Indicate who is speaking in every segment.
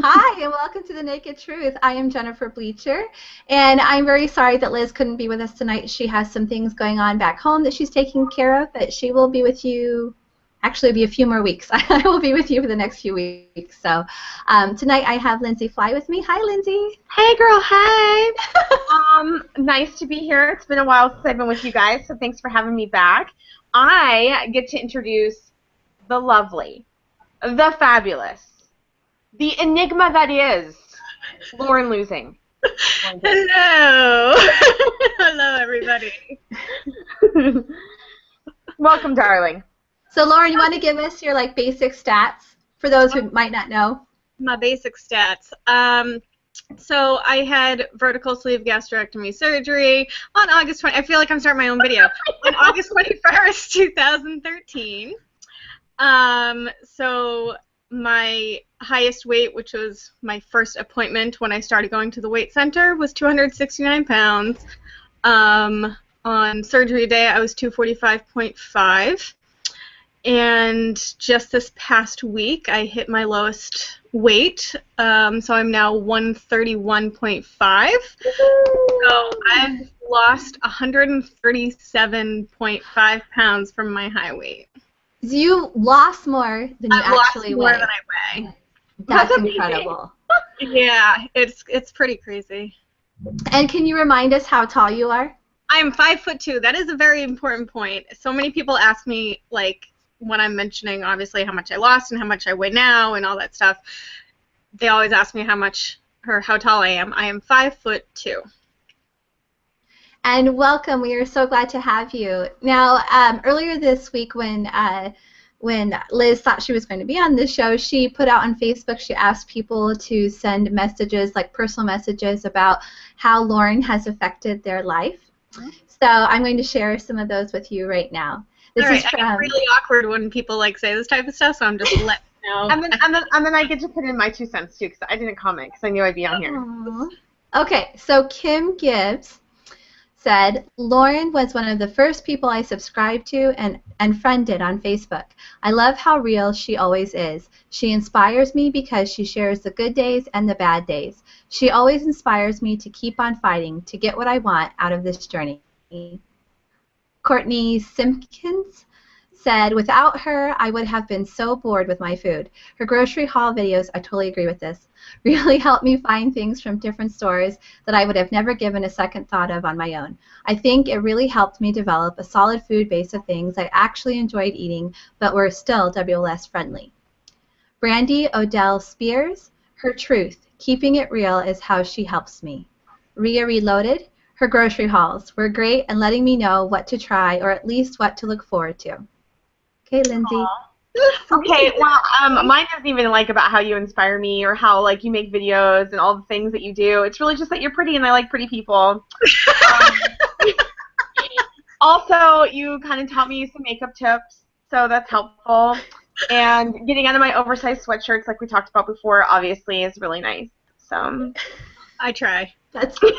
Speaker 1: Hi, and welcome to The Naked Truth. I am Jennifer Bleacher, and I'm very sorry that Liz couldn't be with us tonight. She has some things going on back home that she's taking care of, but she will be with you. Actually, it'll be a few more weeks. I will be with you for the next few weeks. So tonight I have Lindsay Fly with me. Hi, Lindsay.
Speaker 2: Hey girl, hey! Nice to be here. It's been a while since I've been with you guys, so thanks for having me back. I get to introduce the lovely, the fabulous, the enigma that is Lauren Losing.
Speaker 3: Hello. Hello, everybody.
Speaker 2: Welcome, darling.
Speaker 1: So, Lauren, you want to give us your basic stats for those who might not know?
Speaker 3: My basic stats. So I had vertical sleeve gastrectomy surgery on August 20. I feel like I'm starting my own video. On August 21st, 2013. So my highest weight, which was my first appointment when I started going to the weight center, was 269 pounds. On surgery day, I was 245.5. And just this past week, I hit my lowest weight, so I'm now 131.5. So I've lost 137.5 pounds from my high weight.
Speaker 1: So you lost more than you actually weigh.
Speaker 3: I've lost more than I weigh.
Speaker 1: That's incredible.
Speaker 3: Yeah, it's pretty crazy.
Speaker 1: And can you remind us how tall you are?
Speaker 3: I'm 5'2". That is a very important point. So many people ask me, when I'm mentioning obviously how much I lost and how much I weigh now and all that stuff, they always ask me how tall I am. I am 5'2".
Speaker 1: And welcome. We are so glad to have you. Now, earlier this week when Liz thought she was going to be on this show, she put out on Facebook, she asked people to send messages, personal messages about how Lauren has affected their life. So I'm going to share some of those with you right now. This is from,
Speaker 3: I get really awkward when people say this type of stuff, so I'm just letting you know.
Speaker 2: And then I get to put in my 2 cents too, because I didn't comment because I knew I'd be on here.
Speaker 1: Aww. Okay, so Kim Gibbs said, Lauren was one of the first people I subscribed to and friended on Facebook. I love how real she always is. She inspires me because she shares the good days and the bad days. She always inspires me to keep on fighting to get what I want out of this journey. Courtney Simpkins said, without her, I would have been so bored with my food. Her grocery haul videos, I totally agree with this, really helped me find things from different stores that I would have never given a second thought of on my own. I think it really helped me develop a solid food base of things I actually enjoyed eating but were still WLS friendly. Brandy Odell Spears, her truth, keeping it real is how she helps me. Rhea Reloaded, her grocery hauls were great and letting me know what to try or at least what to look forward to. Okay, Lindsay.
Speaker 2: Okay, well, mine isn't even about how you inspire me or how you make videos and all the things that you do. It's really just that you're pretty and I like pretty people. Also, you kind of taught me some makeup tips, so that's helpful. And getting out of my oversized sweatshirts, like we talked about before, obviously is really nice. So
Speaker 3: I try.
Speaker 1: That's
Speaker 2: way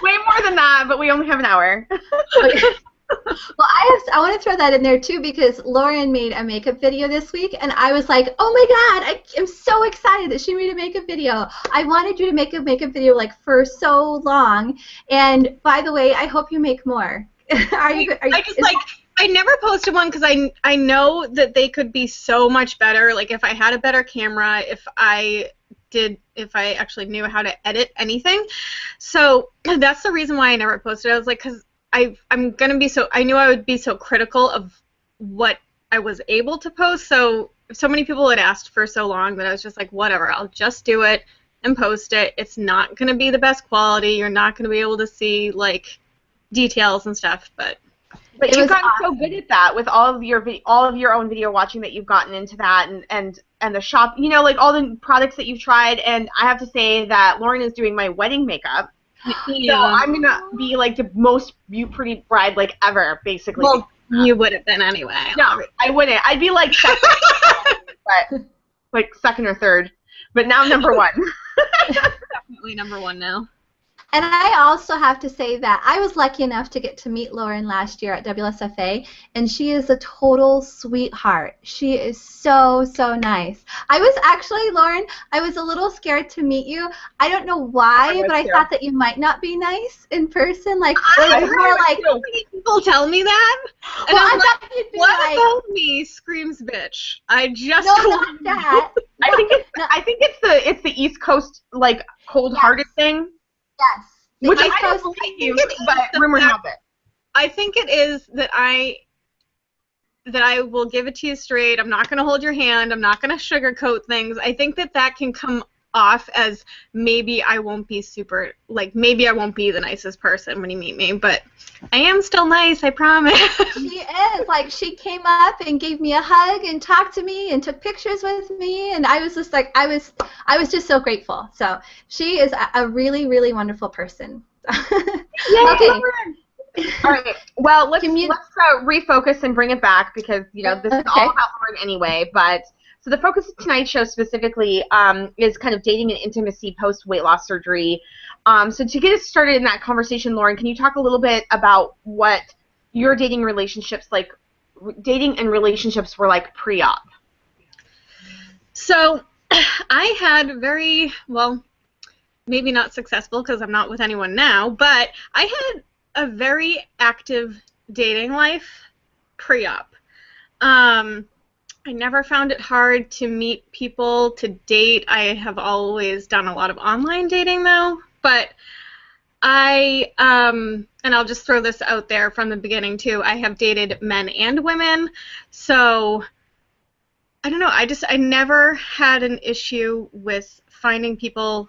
Speaker 2: more than that, but we only have an hour.
Speaker 1: Okay. Well, I want to throw that in there too because Lauren made a makeup video this week, and I was like, oh my God, I am so excited that she made a makeup video. I wanted you to make a makeup video for so long, and by the way, I hope you make more.
Speaker 3: I never posted one because I know that they could be so much better. If I had a better camera, if I actually knew how to edit anything. So that's the reason why I never posted. I was because I knew I would be so critical of what I was able to post. So many people had asked for so long that I was just whatever, I'll just do it and post it. It's not going to be the best quality. You're not going to be able to see details and stuff, but
Speaker 2: you've gotten so good at that with all of your own video watching that you've gotten into that and the shop, all the products that you've tried. And I have to say that Lauren is doing my wedding makeup.
Speaker 3: Yeah.
Speaker 2: So I'm gonna be the most pretty bride ever, basically.
Speaker 3: Well, you would have been anyway.
Speaker 2: No, I wouldn't. I'd be second, but second or third. But now number one.
Speaker 3: Definitely number one now.
Speaker 1: And I also have to say that I was lucky enough to get to meet Lauren last year at WLSFA, and she is a total sweetheart. She is so, so nice. I was actually, Lauren, I was a little scared to meet you. I don't know why, but I thought that you might not be nice in person. Like,
Speaker 3: I
Speaker 1: more
Speaker 3: heard
Speaker 1: like
Speaker 3: so many people tell me that, and
Speaker 1: well,
Speaker 3: I'm
Speaker 1: I
Speaker 3: like,
Speaker 1: thought you'd be
Speaker 3: what
Speaker 1: like,
Speaker 3: about me screams bitch? I just
Speaker 1: no,
Speaker 3: told
Speaker 1: not that.
Speaker 2: I think it's the East Coast like cold-hearted thing.
Speaker 1: Yes. The
Speaker 2: Which
Speaker 1: East
Speaker 2: I don't
Speaker 1: Coast-
Speaker 2: believe you,
Speaker 3: it is
Speaker 2: but
Speaker 3: the
Speaker 2: rumor has
Speaker 3: fact-
Speaker 2: it.
Speaker 3: I think it is that I will give it to you straight. I'm not going to hold your hand. I'm not going to sugarcoat things. I think that can come off as maybe I won't be maybe I won't be the nicest person when you meet me, but I am still nice, I promise.
Speaker 1: She is. Like, she came up and gave me a hug and talked to me and took pictures with me, and I was just like, I was just so grateful. So she is a really, really wonderful person. Okay.
Speaker 2: All right. Well, let's refocus and bring it back because this is all about Lauren anyway. But so the focus of tonight's show specifically is kind of dating and intimacy post weight loss surgery. So to get us started in that conversation, Lauren, can you talk a little bit about what your dating and relationships were like pre-op?
Speaker 3: So I had maybe not successful because I'm not with anyone now, but I had a very active dating life pre-op. I never found it hard to meet people, to date. I have always done a lot of online dating though, but and I'll just throw this out there from the beginning too, I have dated men and women, so I don't know, I never had an issue with finding people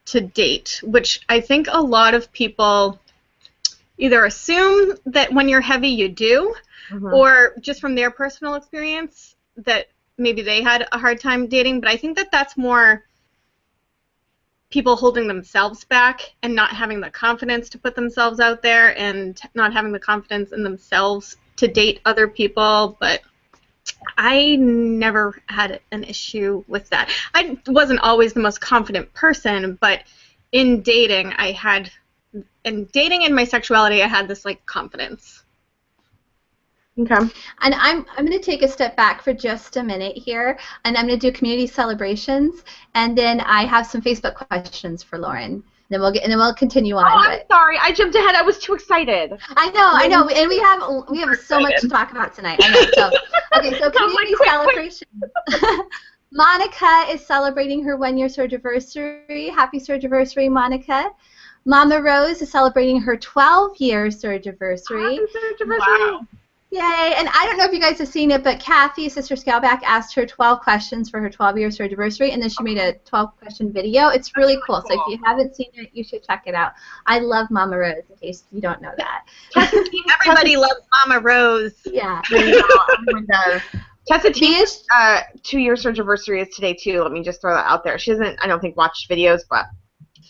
Speaker 3: to date, which I think a lot of people either assume that when you're heavy you do, or just from their personal experience that maybe they had a hard time dating, but I think that's more people holding themselves back and not having the confidence to put themselves out there and not having the confidence in themselves to date other people, but I never had an issue with that. I wasn't always the most confident person, but in dating and my sexuality, I had this like confidence.
Speaker 2: Okay.
Speaker 1: And I'm going to take a step back for just a minute here, and I'm going to do community celebrations, and then I have some Facebook questions for Lauren. Then we'll continue on.
Speaker 2: Oh, I'm sorry, I jumped ahead. I was too excited.
Speaker 1: I know, and we have so much to talk about tonight. I know. So okay, so community celebrations. Monica is celebrating her 1-year surgiversary. Happy surgiversary, Monica. Mama Rose is celebrating her 12-year surgiversary.
Speaker 2: Happy surgiversary.
Speaker 3: Wow.
Speaker 1: Yay! And I don't know if you guys have seen it, but Kathy, Sister Scaleback, asked her 12 questions for her 12-year surgiversary, and then she made a 12-question video. It's really cool. So if you haven't seen it, you should check it out. I love Mama Rose, in case you don't know that.
Speaker 3: Everybody loves Mama Rose.
Speaker 1: Yeah.
Speaker 2: Everyone does. Tessa T's 2-year surgiversary is today too. Let me just throw that out there. She doesn't, I don't think, watch videos, but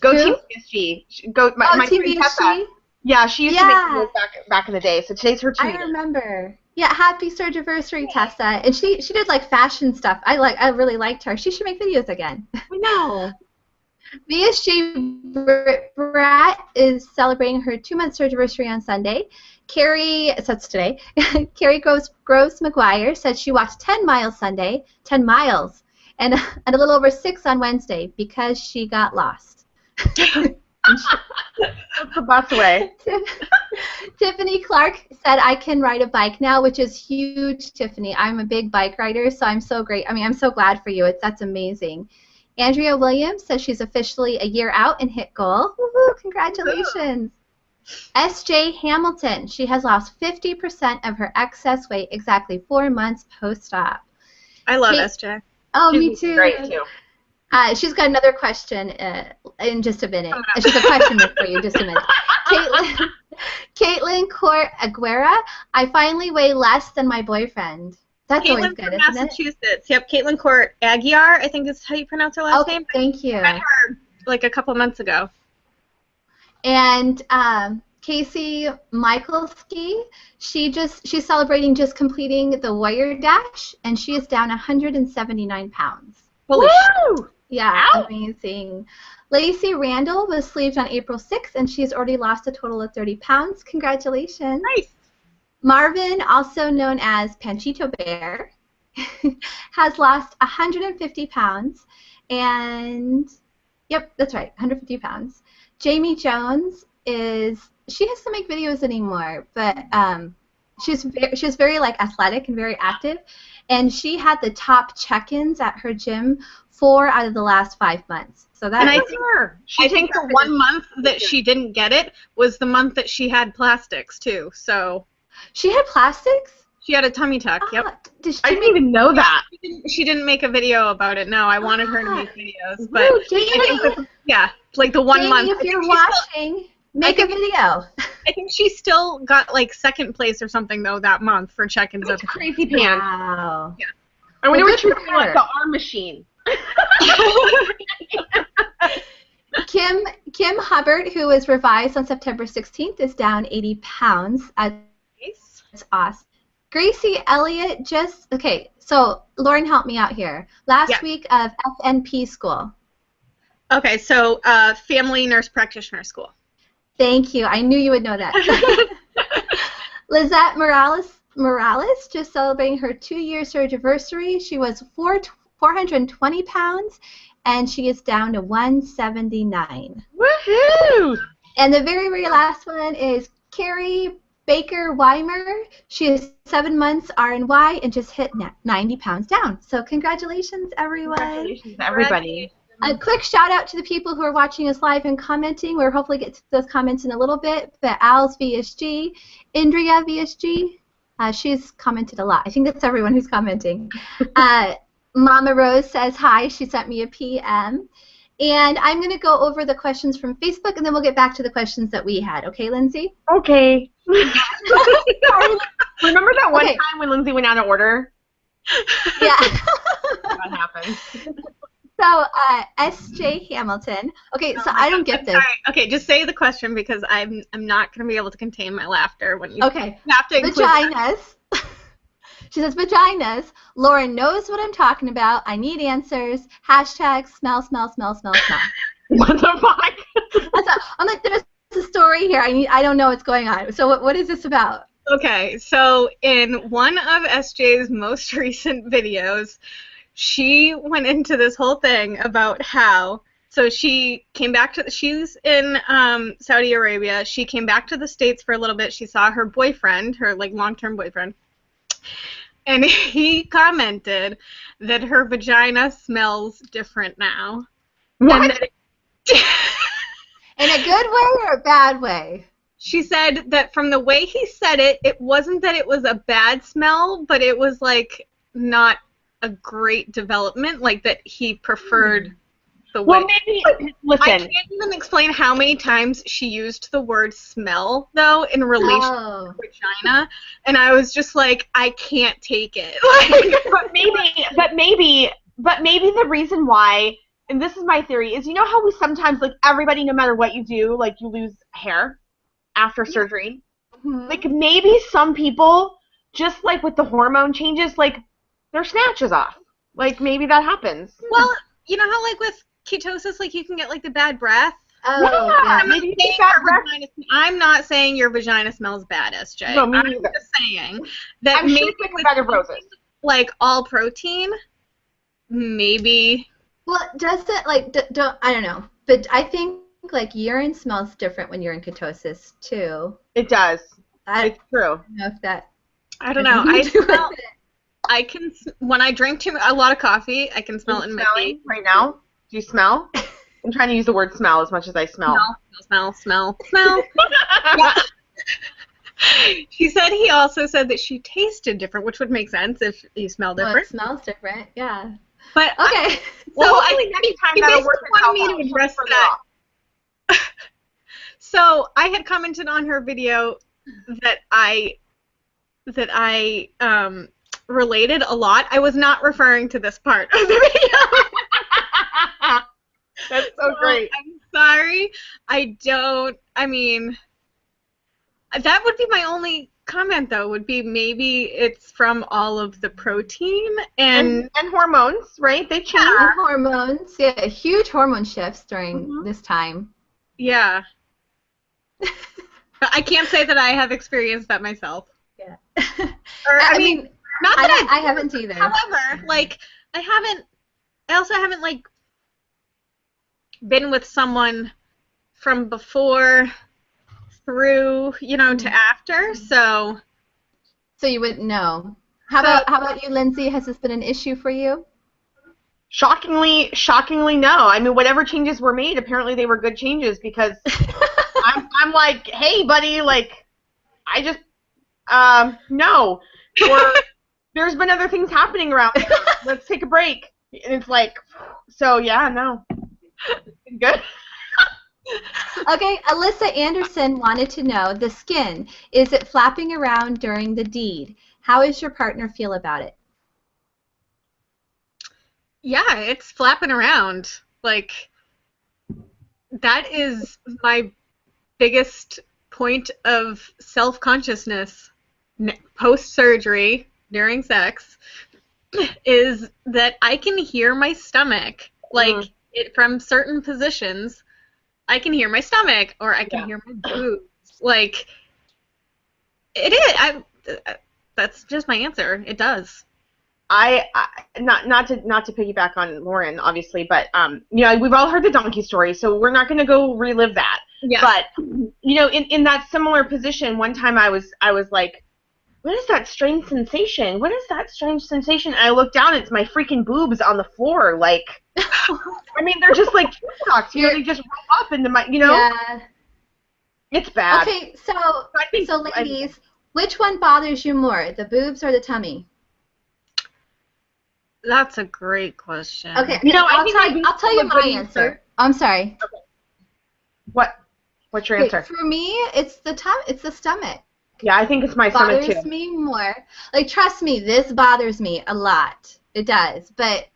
Speaker 2: go Team BSG. My
Speaker 1: Team
Speaker 2: friend
Speaker 1: BSG?
Speaker 2: Tessa. Yeah, she used to make videos back in the day. So today's her 2 years.
Speaker 1: I remember. Yeah, happy surgiversary, Tessa. And she did like fashion stuff. I really liked her. She should make videos again.
Speaker 2: I know.
Speaker 1: VSG Brat is celebrating her 2-month surgiversary on Sunday. Carrie, so that's today. Carrie Groves McGuire said she walked 10 miles Sunday, 10 miles, and a little over 6 on Wednesday because she got lost.
Speaker 2: That's the best way.
Speaker 1: Tiffany Clark said, I can ride a bike now, which is huge, Tiffany. I'm a big bike rider, so I'm so glad for you. That's amazing. Andrea Williams says she's officially a year out and hit goal. Woohoo, congratulations. S.J. Hamilton, she has lost 50% of her excess weight exactly 4 months post-op.
Speaker 3: I love S.J.
Speaker 1: Oh, me too.
Speaker 2: Great, too.
Speaker 1: She's got another question in just a minute. She's a question for you in just a minute. Caitlin Court Aguera, I finally weigh less than my boyfriend. That's always good,
Speaker 3: from
Speaker 1: isn't
Speaker 3: Massachusetts. It? Yep, Caitlin Court Aguiar, I think is how you pronounce her last name.
Speaker 1: Thank you.
Speaker 3: I met her like a couple months ago.
Speaker 1: And Casey Michalski, she's celebrating just completing the Warrior Dash, and she is down 179 pounds.
Speaker 3: Holy shit.
Speaker 1: Yeah,
Speaker 2: Ow.
Speaker 1: amazing. Lacey Randall was sleeved on April 6th, and she's already lost a total of 30 pounds. Congratulations.
Speaker 3: Nice.
Speaker 1: Marvin, also known as Panchito Bear, has lost 150 pounds. And, yep, that's right, 150 pounds. Jamie Jones she doesn't make videos anymore, but she was very like athletic and very active, and she had the top check-ins at her gym 4 out of the last 5 months. So that.
Speaker 3: And I think the one month that she didn't get it was the month that she had plastics too. So.
Speaker 1: She had plastics?
Speaker 3: She had a tummy tuck. Yep.
Speaker 2: I didn't even know that.
Speaker 3: She didn't make a video about it. No, I wanted her to make videos, but
Speaker 1: Ooh, Jamie,
Speaker 3: like the one
Speaker 1: Jamie,
Speaker 3: month.
Speaker 1: if you're watching, make a video.
Speaker 3: I think she still got like second place or something though that month for check-ins.
Speaker 2: That's crazy pants.
Speaker 1: Wow.
Speaker 3: Yeah.
Speaker 2: I wonder
Speaker 1: Well,
Speaker 2: what she was
Speaker 1: good for
Speaker 2: doing like
Speaker 1: her.
Speaker 2: the arm machine.
Speaker 1: Kim Hubbard, who was revised on September 16th, is down 80 pounds. That's awesome. Gracie Elliott okay, so Lauren, help me out here. Last week of FNP school.
Speaker 3: Okay, so Family Nurse Practitioner School.
Speaker 1: Thank you. I knew you would know that. Lizette Morales just celebrating her 2-year surgiversary. She was 420 pounds, and she is down to 179.
Speaker 2: Woohoo!
Speaker 1: And the very, very last one is Carrie Baker Weimer. She is 7 months RNY and just hit 90 pounds down. So congratulations, everyone.
Speaker 2: Congratulations, everybody.
Speaker 1: A quick shout out to the people who are watching us live and commenting. We'll hopefully get to those comments in a little bit. But Al's VSG, Indria VSG, she's commented a lot. I think that's everyone who's commenting. Mama Rose says hi. She sent me a PM. And I'm going to go over the questions from Facebook, and then we'll get back to the questions that we had. Okay, Lindsay?
Speaker 2: Okay. Remember that one time when Lindsay went out of order?
Speaker 1: Yeah.
Speaker 2: That happened.
Speaker 1: So, S.J. Hamilton. Okay, so I don't get this.
Speaker 3: Sorry. Okay, just say the question because I'm not going to be able to contain my laughter when you
Speaker 1: Okay.
Speaker 3: have to include
Speaker 1: Vaginas. She says, vaginas. Lauren knows what I'm talking about. I need answers. Hashtag smell, smell, smell, smell, smell.
Speaker 2: What the fuck?
Speaker 1: I'm like, there's a story here. I don't know what's going on. So what is this about?
Speaker 3: Okay, so in one of SJ's most recent videos, she went into this whole thing about how, so she came back to, she's in Saudi Arabia. She came back to the States for a little bit. She saw her boyfriend, her like long-term boyfriend, and he commented that her vagina smells different now.
Speaker 2: What?
Speaker 1: In a good way or a bad way?
Speaker 3: She said that from the way he said it, it wasn't that it was a bad smell, but it was like not a great development, like that he preferred the way.
Speaker 2: Well, maybe, listen.
Speaker 3: I can't even explain how many times she used the word smell, though, in relation to vagina, and I was just like, I can't take it.
Speaker 2: but maybe the reason why, and this is my theory, is you know how we sometimes, like, everybody, no matter what you do, like, you lose hair after surgery?
Speaker 1: Mm-hmm.
Speaker 2: Like, maybe some people, just like with the hormone changes, like, their snatch is off. Like, maybe that happens.
Speaker 3: Well, you know how, like, with ketosis, like, you can get, like, the bad breath?
Speaker 1: Oh,
Speaker 2: yeah.
Speaker 1: yeah.
Speaker 3: I'm not saying your vagina smells bad, SJ.
Speaker 2: No, me
Speaker 3: I'm
Speaker 2: neither.
Speaker 3: just saying that
Speaker 2: I'm
Speaker 3: maybe
Speaker 2: sure it's
Speaker 3: with
Speaker 2: bed of roses.
Speaker 3: like all protein, maybe.
Speaker 1: Well, does it, like, I don't know, but I think, like, urine smells different when you're in ketosis, too.
Speaker 2: It does.
Speaker 1: It's
Speaker 2: true.
Speaker 1: I don't know if that...
Speaker 3: I don't know. I can, when I drink a lot of coffee, I can smell it in my feet.
Speaker 2: Right now? Do you smell? I'm trying to use the word smell as much as I smell.
Speaker 3: Smell. Yeah. She said he also said that she tasted different, which would make sense if you smell different.
Speaker 1: Well, it smells different, yeah.
Speaker 3: But
Speaker 1: okay.
Speaker 3: So
Speaker 2: hopefully next time
Speaker 3: he
Speaker 2: that'll
Speaker 3: basically
Speaker 2: work
Speaker 3: wanted me
Speaker 2: itself
Speaker 3: to
Speaker 2: out.
Speaker 3: address that. So I had commented on her video that I related a lot. I was not referring to this part of the video.
Speaker 2: That's so great.
Speaker 3: I'm sorry. I mean, that would be my only comment though would be maybe it's from all of the protein and
Speaker 2: hormones, right? They change.
Speaker 1: And hormones, yeah, huge hormone shifts during this time.
Speaker 3: Yeah. But I can't say that I have experienced that myself.
Speaker 1: Yeah.
Speaker 3: Or, I mean, not that
Speaker 1: I haven't either.
Speaker 3: However, like, I also haven't, like, been with someone from before through, you know, to after, so.
Speaker 1: So you wouldn't know. How about you, Lindsay? Has this been an issue for you?
Speaker 2: Shockingly, no. I mean, whatever changes were made, apparently they were good changes because I'm like, hey, buddy, like, I just, no. Or there's been other things happening around here. Let's take a break. And it's like, so yeah, no. Good.
Speaker 1: Okay, Alyssa Anderson wanted to know, the skin, is it flapping around during the deed? How does your partner feel about it?
Speaker 3: Yeah, it's flapping around. Like, that is my biggest point of self-consciousness post-surgery during sex, is that I can hear my stomach. Like, from certain positions, I can hear my stomach, or I can hear my boobs. Like, it is. That's just my answer. It does.
Speaker 2: I not to piggyback on Lauren, obviously, but you know, we've all heard the donkey story, so we're not going to go relive that.
Speaker 3: Yes.
Speaker 2: But you know, in that similar position, one time I was like, what is that strange sensation? What is that strange sensation? And I looked down, and it's my freaking boobs on the floor. Like, I mean, they're just like socks, you know, they just roll up into my, you know.
Speaker 1: Yeah.
Speaker 2: It's bad.
Speaker 1: Okay, so ladies, which one bothers you more, the boobs or the tummy?
Speaker 3: That's a great question.
Speaker 1: Okay,
Speaker 2: you know,
Speaker 1: I'll tell you my answer. I'm sorry.
Speaker 2: Okay. What's your answer?
Speaker 1: For me, it's the stomach.
Speaker 2: Yeah, I think it's my stomach too.
Speaker 1: Bothers me more. Like, trust me, this bothers me a lot. It does, but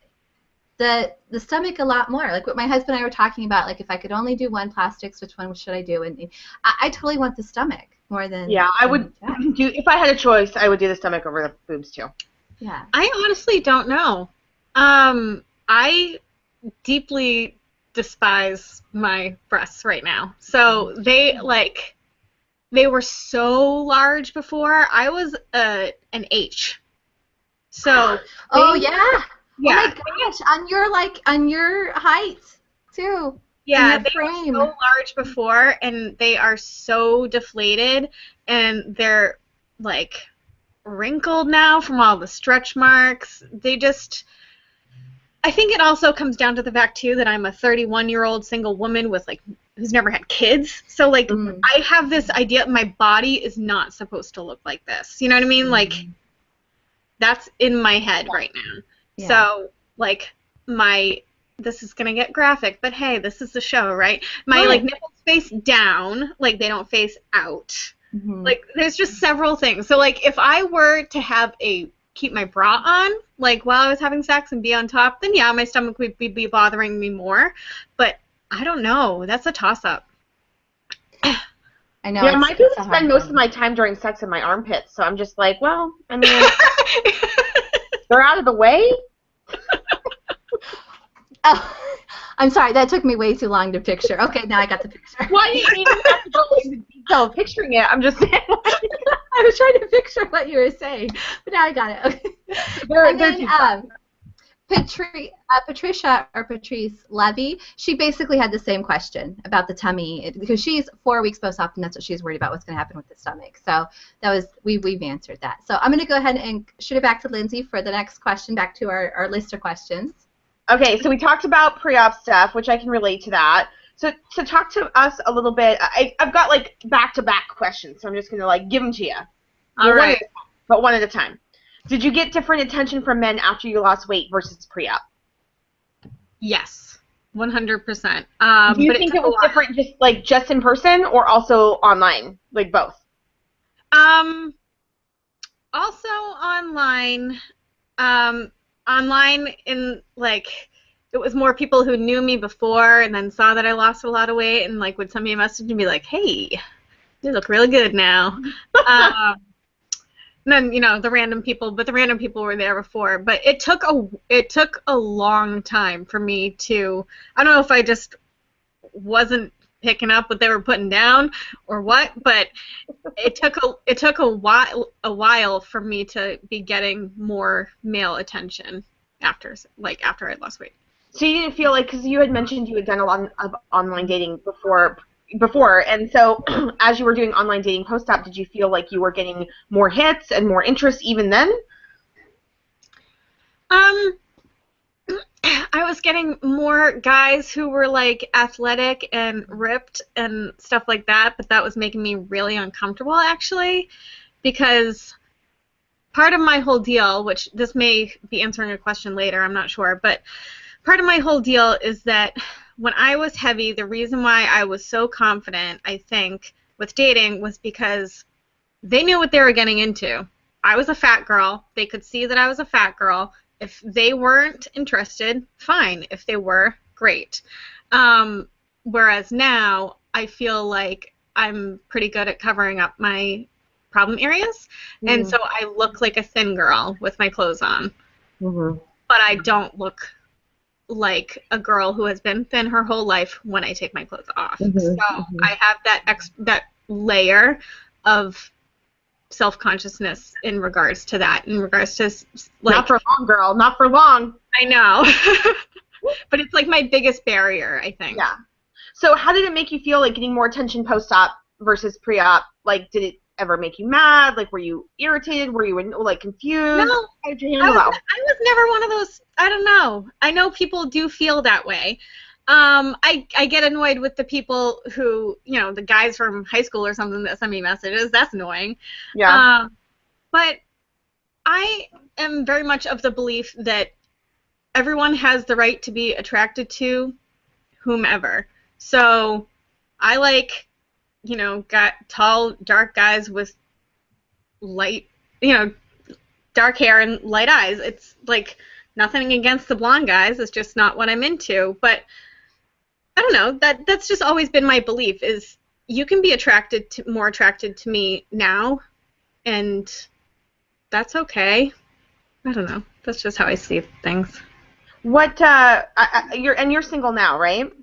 Speaker 1: the stomach a lot more. Like what my husband and I were talking about. Like, if I could only do one plastics, which one should I do? And I totally want the stomach more than.
Speaker 2: Yeah, I would do, if I had a choice, I would do the stomach over the boobs too.
Speaker 1: Yeah.
Speaker 3: I honestly don't know. I deeply despise my breasts right now. So they were so large before. I was an H. So
Speaker 1: yeah. Oh my gosh, on your height too.
Speaker 3: Yeah, they were so large before, and they are so deflated, and they're like wrinkled now from all the stretch marks. I think it also comes down to the fact too that I'm a 31-year-old single woman with who's never had kids. So I have this idea my body is not supposed to look like this. You know what I mean? Like, that's in my head right now. Yeah. So this is gonna get graphic, but hey, this is the show, right? My nipples face down, like they don't face out. Mm-hmm. Like, there's just several things. So if I were to keep my bra on, while I was having sex and be on top, then yeah, my stomach would be bothering me more. But I don't know. That's a toss-up.
Speaker 2: I know. Yeah, my boobs spend most of my time during sex in my armpits, so I'm just like, well, I mean, they're out of the way.
Speaker 1: Oh, I'm sorry. That took me way too long to picture. Okay, now I got the picture.
Speaker 2: Why do you even have to go into detail of picturing it? I'm just saying.
Speaker 1: I was trying to picture what you were saying, but now I got it. Okay. Patricia or Patrice Levy, she basically had the same question about the tummy because she's 4 weeks post-op, and that's what she's worried about, what's going to happen with the stomach. So that was we've answered that. So I'm going to go ahead and shoot it back to Lindsay for the next question, back to our list of questions.
Speaker 2: Okay, so we talked about pre-op stuff, which I can relate to that. So talk to us a little bit. I've got back-to-back questions, so I'm just gonna give them to you.
Speaker 3: All right.
Speaker 2: But one at a time. Did you get different attention from men after you lost weight versus pre-op?
Speaker 3: Yes, 100%.
Speaker 2: Do you think it was different just in person or also online, both?
Speaker 3: Also online. Online in it was more people who knew me before and then saw that I lost a lot of weight and would send me a message and be like, hey, you look really good now. then the random people, but the random people were there before. But it took a long time for me to. I don't know if I just wasn't picking up what they were putting down or what, but it took a while for me to be getting more male attention after I lost weight.
Speaker 2: So you didn't feel like, because you had mentioned you had done a lot of online dating before, and so as you were doing online dating post-op, did you feel like you were getting more hits and more interest even then?
Speaker 3: I was getting more guys who were like athletic and ripped and stuff like that, but that was making me really uncomfortable actually, because part of my whole deal, which this may be answering a question later, I'm not sure, but part of my whole deal is that when I was heavy, the reason why I was so confident, I think, with dating was because they knew what they were getting into. I was a fat girl. They could see that I was a fat girl. If they weren't interested, fine. If they were, great. Whereas now, I feel like I'm pretty good at covering up my problem areas, and so I look like a thin girl with my clothes on.
Speaker 2: Mm-hmm.
Speaker 3: But I don't look like a girl who has been thin her whole life when I take my clothes off.
Speaker 2: Mm-hmm.
Speaker 3: So I have that layer of self-consciousness in regards to that, in regards to like,
Speaker 2: not for long, girl, not for long.
Speaker 3: I know. But it's like my biggest barrier, I think.
Speaker 2: Yeah. So how did it make you feel, like, getting more attention post-op versus pre-op? Like, did it ever make you mad? Like, were you irritated? Were you, like, confused?
Speaker 3: No,
Speaker 2: how did you handle that?
Speaker 3: I was never one of those. I don't know. I know people do feel that way. I get annoyed with the people who, the guys from high school or something that send me messages. That's annoying.
Speaker 2: Yeah.
Speaker 3: But I am very much of the belief that everyone has the right to be attracted to whomever. So I like, got tall, dark guys with light, dark hair and light eyes. It's like nothing against the blonde guys. It's just not what I'm into. But I don't know. That's just always been my belief, is you can be more attracted to me now, and that's okay. I don't know. That's just how I see things.
Speaker 2: What? You're single now, right?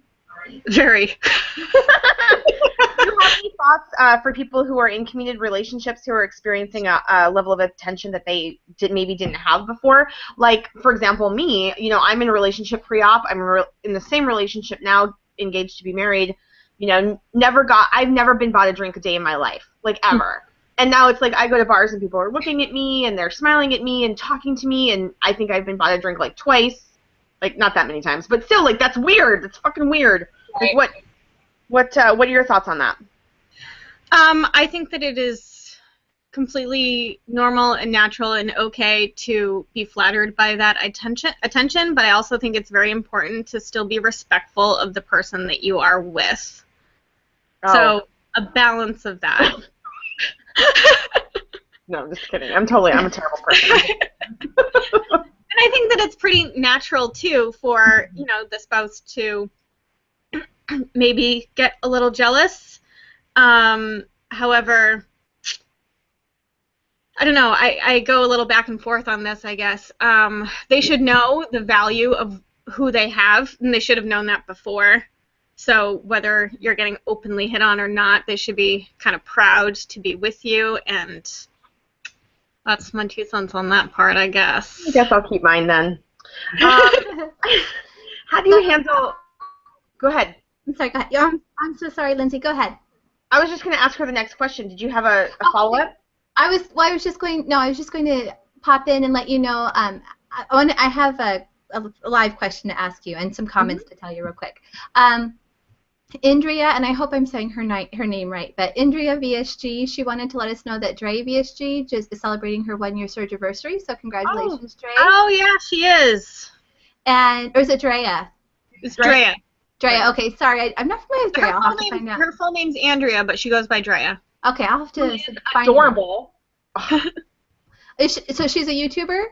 Speaker 3: Very.
Speaker 2: Do you have any thoughts for people who are in committed relationships who are experiencing a level of attention that they maybe didn't have before? Like, for example, me, I'm in a relationship pre-op. I'm in the same relationship now, engaged to be married. I've never been bought a drink a day in my life, like, ever. And now it's like I go to bars and people are looking at me and they're smiling at me and talking to me, and I think I've been bought a drink like twice. Like, not that many times, but still, like, that's weird. That's fucking weird.
Speaker 3: Right.
Speaker 2: Like, what are your thoughts on that?
Speaker 3: I think that it is completely normal and natural and okay to be flattered by that attention, but I also think it's very important to still be respectful of the person that you are with.
Speaker 2: Oh.
Speaker 3: So a balance of that.
Speaker 2: No, I'm just kidding. I'm a terrible person.
Speaker 3: And I think that it's pretty natural, too, for, the spouse to maybe get a little jealous. However, I don't know. I go a little back and forth on this, I guess. They should know the value of who they have, and they should have known that before. So whether you're getting openly hit on or not, they should be kind of proud to be with you, and that's my 2 cents on that part, I guess.
Speaker 2: I guess I'll keep mine then. How do you handle... Go ahead.
Speaker 1: I'm sorry, go ahead. I'm so sorry, Lindsay. Go ahead.
Speaker 2: I was just going to ask her the next question. Did you have a follow-up?
Speaker 1: I was just going to pop in and let you know. I have a live question to ask you and some comments to tell you real quick. Indria, and I hope I'm saying her name right, but Indria VSG, she wanted to let us know that Dre VSG just is celebrating her 1-year surgiversary, so congratulations, Dre.
Speaker 3: Oh, yeah, she is.
Speaker 1: Or is it Drea?
Speaker 3: It's Drea.
Speaker 1: Drea, okay, sorry, I'm not familiar with Drea. I'll have to find out.
Speaker 3: Her full name's Andrea, but she goes by Drea.
Speaker 1: Okay, I'll have to find
Speaker 2: adorable.
Speaker 1: So she's a YouTuber?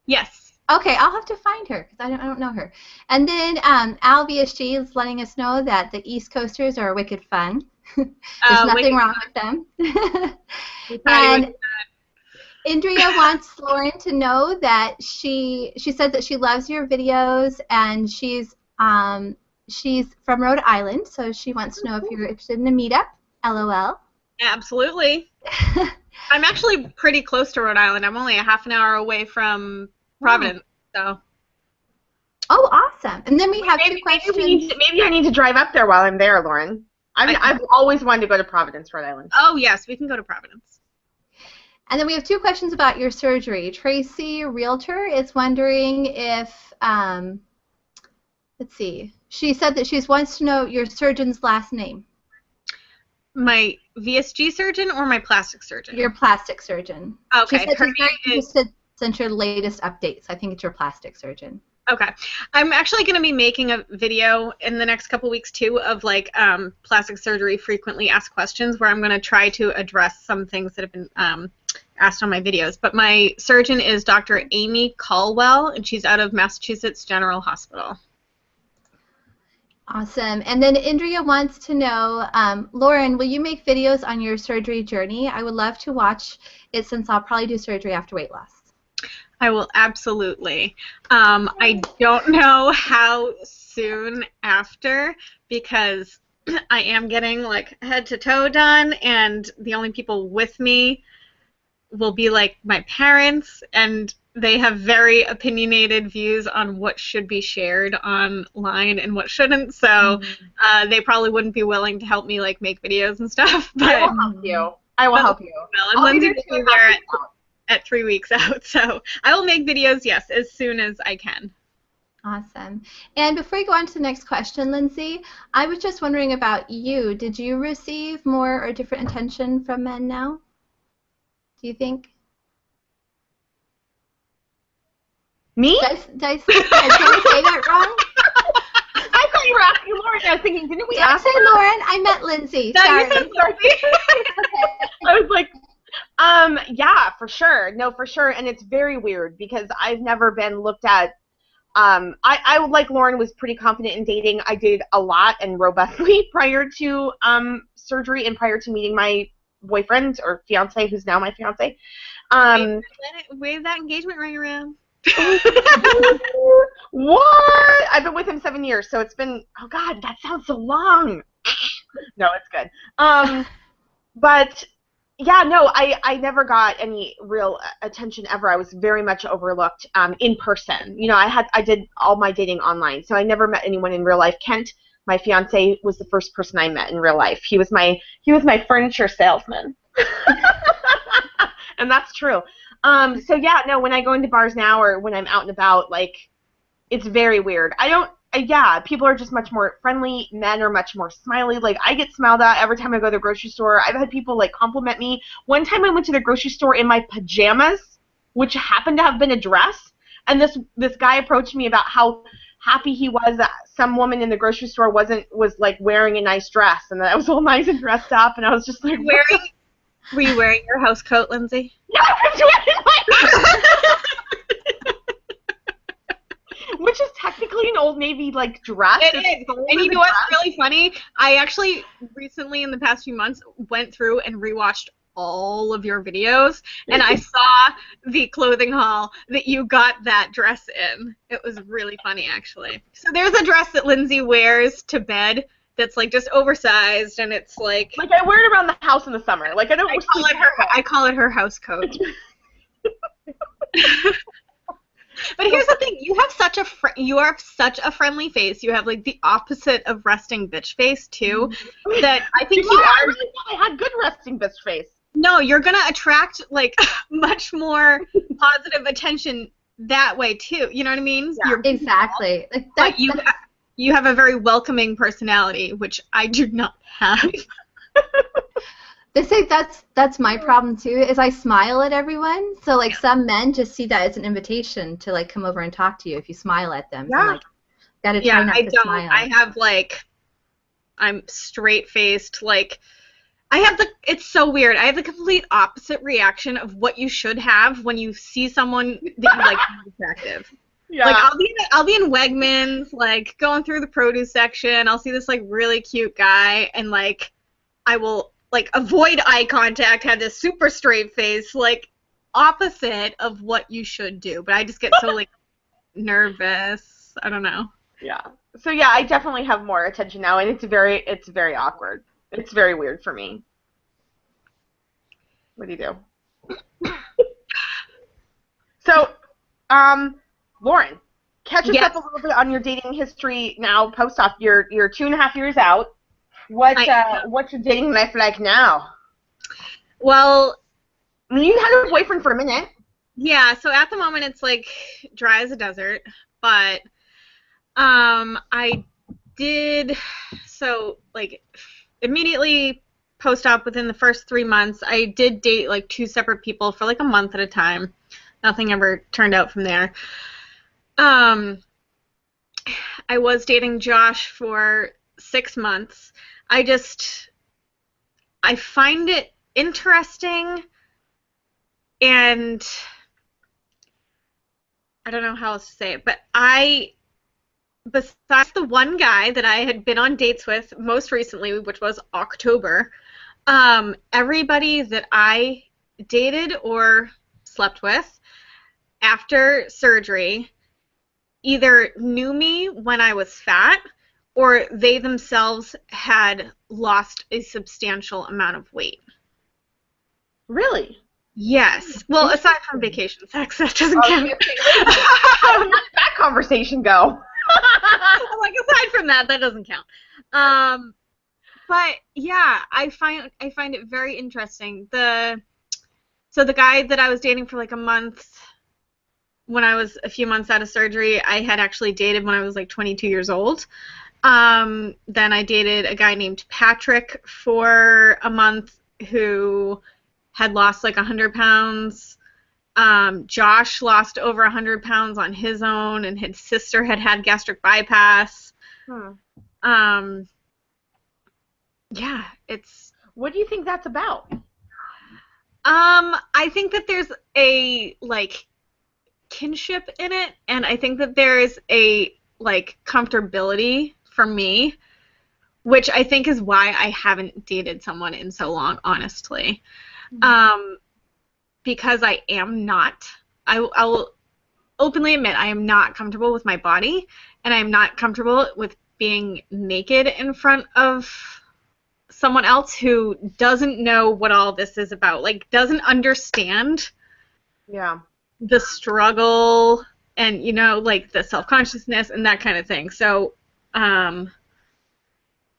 Speaker 3: Yes.
Speaker 1: Okay, I'll have to find her because I don't know her. And then Al VSG is letting us know that the East Coasters are wicked fun. There's nothing wrong with them. Indria wants Lauren to know that she said that she loves your videos, and she's from Rhode Island, so she wants to know if you're interested in a meetup. LOL.
Speaker 3: Absolutely. I'm actually pretty close to Rhode Island. I'm only a half an hour away from Providence, so.
Speaker 1: Oh, awesome! And then we have two questions.
Speaker 2: Maybe I need to drive up there while I'm there, Lauren. I've always wanted to go to Providence, Rhode Island.
Speaker 3: Oh yes, we can go to Providence.
Speaker 1: And then we have two questions about your surgery. Tracy, realtor, is wondering if, let's see, she said that she wants to know your surgeon's last name.
Speaker 3: My VSG surgeon or my plastic surgeon?
Speaker 1: Your plastic surgeon.
Speaker 3: Okay.
Speaker 1: She said she's very interested since your latest updates. I think it's your plastic surgeon.
Speaker 3: Okay. I'm actually going to be making a video in the next couple weeks, too, of, like, plastic surgery frequently asked questions, where I'm going to try to address some things that have been asked on my videos. But my surgeon is Dr. Amy Caldwell, and she's out of Massachusetts General Hospital.
Speaker 1: Awesome. And then Indria wants to know, Lauren, will you make videos on your surgery journey? I would love to watch it, since I'll probably do surgery after weight loss.
Speaker 3: I will absolutely. I don't know how soon after, because I am getting, like, head to toe done, and the only people with me will be, like, my parents, and they have very opinionated views on what should be shared online and what shouldn't, so they probably wouldn't be willing to help me, like, make videos and stuff. But
Speaker 2: I will help you. I will help you.
Speaker 3: Well, and Lindsay will be there at 3 weeks out, so I will make videos, yes, as soon as I can.
Speaker 1: Awesome. And before we go on to the next question, Lindsay, I was just wondering about you. Did you receive more or different attention from men now? Do you think?
Speaker 2: Me?
Speaker 1: Did I say that wrong?
Speaker 2: I thought you were asking Lauren. I was thinking, didn't we ask
Speaker 1: say Lauren? I meant Lindsay.
Speaker 3: No,
Speaker 1: Sorry.
Speaker 3: you said Lindsay.
Speaker 2: I was like, yeah, for sure. No, for sure. And it's very weird because I've never been looked at. I like Lauren, was pretty confident in dating. I dated a lot and robustly prior to surgery and prior to meeting my boyfriend or fiance, who's now my fiance.
Speaker 3: Wave that engagement ring around.
Speaker 2: What? I've been with him 7 years, so it's been, oh God, that sounds so long. No, it's good. But yeah, no, I never got any real attention ever. I was very much overlooked in person. You know, I did all my dating online, so I never met anyone in real life. Kent, my fiance, was the first person I met in real life. He was my furniture salesman. And that's true. So yeah, no, when I go into bars now or when I'm out and about, like, it's very weird. Yeah, people are just much more friendly. Men are much more smiley. Like, I get smiled at every time I go to the grocery store. I've had people, like, compliment me. One time I went to the grocery store in my pajamas, which happened to have been a dress, and this guy approached me about how happy he was that some woman in the grocery store was like wearing a nice dress, and that I was all nice and dressed up, and I was just like,
Speaker 3: were you wearing your house coat, Lindsay?
Speaker 2: Yeah, I was wearing my which is technically an Old Navy, like, dress.
Speaker 3: It is. And you know what's really funny? I actually recently, in the past few months, went through and rewatched all of your videos, and I saw the clothing haul that you got that dress in. It was really funny, actually. So there's a dress that Lindsay wears to bed that's, like, just oversized, and it's like
Speaker 2: I wear it around the house in the summer. Like,
Speaker 3: I call it her house coat. But here's the thing: you have such a friendly face. You have, like, the opposite of resting bitch face too. That I think
Speaker 2: I really thought I had good resting bitch face.
Speaker 3: No, you're gonna attract, like, much more positive attention that way too. You know what I mean?
Speaker 1: Yeah, exactly. Like,
Speaker 3: but you have a very welcoming personality, which I do not have.
Speaker 1: They say that's my problem too, is I smile at everyone. So, like, some men just see that as an invitation to, like, come over and talk to you if you smile at them.
Speaker 2: Yeah.
Speaker 1: So I'm like, gotta try not to smile.
Speaker 3: I have, like, I'm straight faced, like, it's so weird. I have the complete opposite reaction of what you should have when you see someone that you like attractive. Yeah. Like, I'll be in Wegmans, like, going through the produce section. I'll see this, like, really cute guy, and, like, I will, like, avoid eye contact, have this super straight face, like, opposite of what you should do, but I just get so like nervous. I don't know.
Speaker 2: Yeah. So yeah, I definitely have more attention now, and it's very awkward. It's very weird for me. What do you do? So, Lauren, catch us up a little bit on your dating history now. Post-op, you're 2.5 years out. What's your dating life like now?
Speaker 3: Well,
Speaker 2: I mean, you had a boyfriend for a minute.
Speaker 3: Yeah, so at the moment it's like dry as a desert, but I did, so like immediately post-op within the first 3 months, I did date like 2 separate people for like a month at a time. Nothing ever turned out from there. I was dating Josh for 6 months. I find it interesting, and I don't know how else to say it, but besides the one guy that I had been on dates with most recently, which was October, everybody that I dated or slept with after surgery either knew me when I was fat or they themselves had lost a substantial amount of weight.
Speaker 2: Like,
Speaker 3: Yes. Well, aside from vacation sex, that doesn't count.
Speaker 2: How did that conversation go?
Speaker 3: Like, aside from that, that doesn't count. But yeah, I find it very interesting. So the guy that I was dating for like a month, when I was a few months out of surgery, I had actually dated when I was like 22 years old. Then I dated a guy named Patrick for a month who had lost like 100 pounds. Josh lost over 100 pounds on his own, and his sister had gastric bypass. Yeah, it's...
Speaker 2: What do you think that's about?
Speaker 3: I think that there's a, like, kinship in it, and I think that there is a, like, comfortability for me, which I think is why I haven't dated someone in so long, honestly. Because I am not, I will openly admit I am not comfortable with my body, and I am not comfortable with being naked in front of someone else who doesn't know what all this is about, like doesn't understand the struggle and, you know, like the self-consciousness and that kind of thing. So,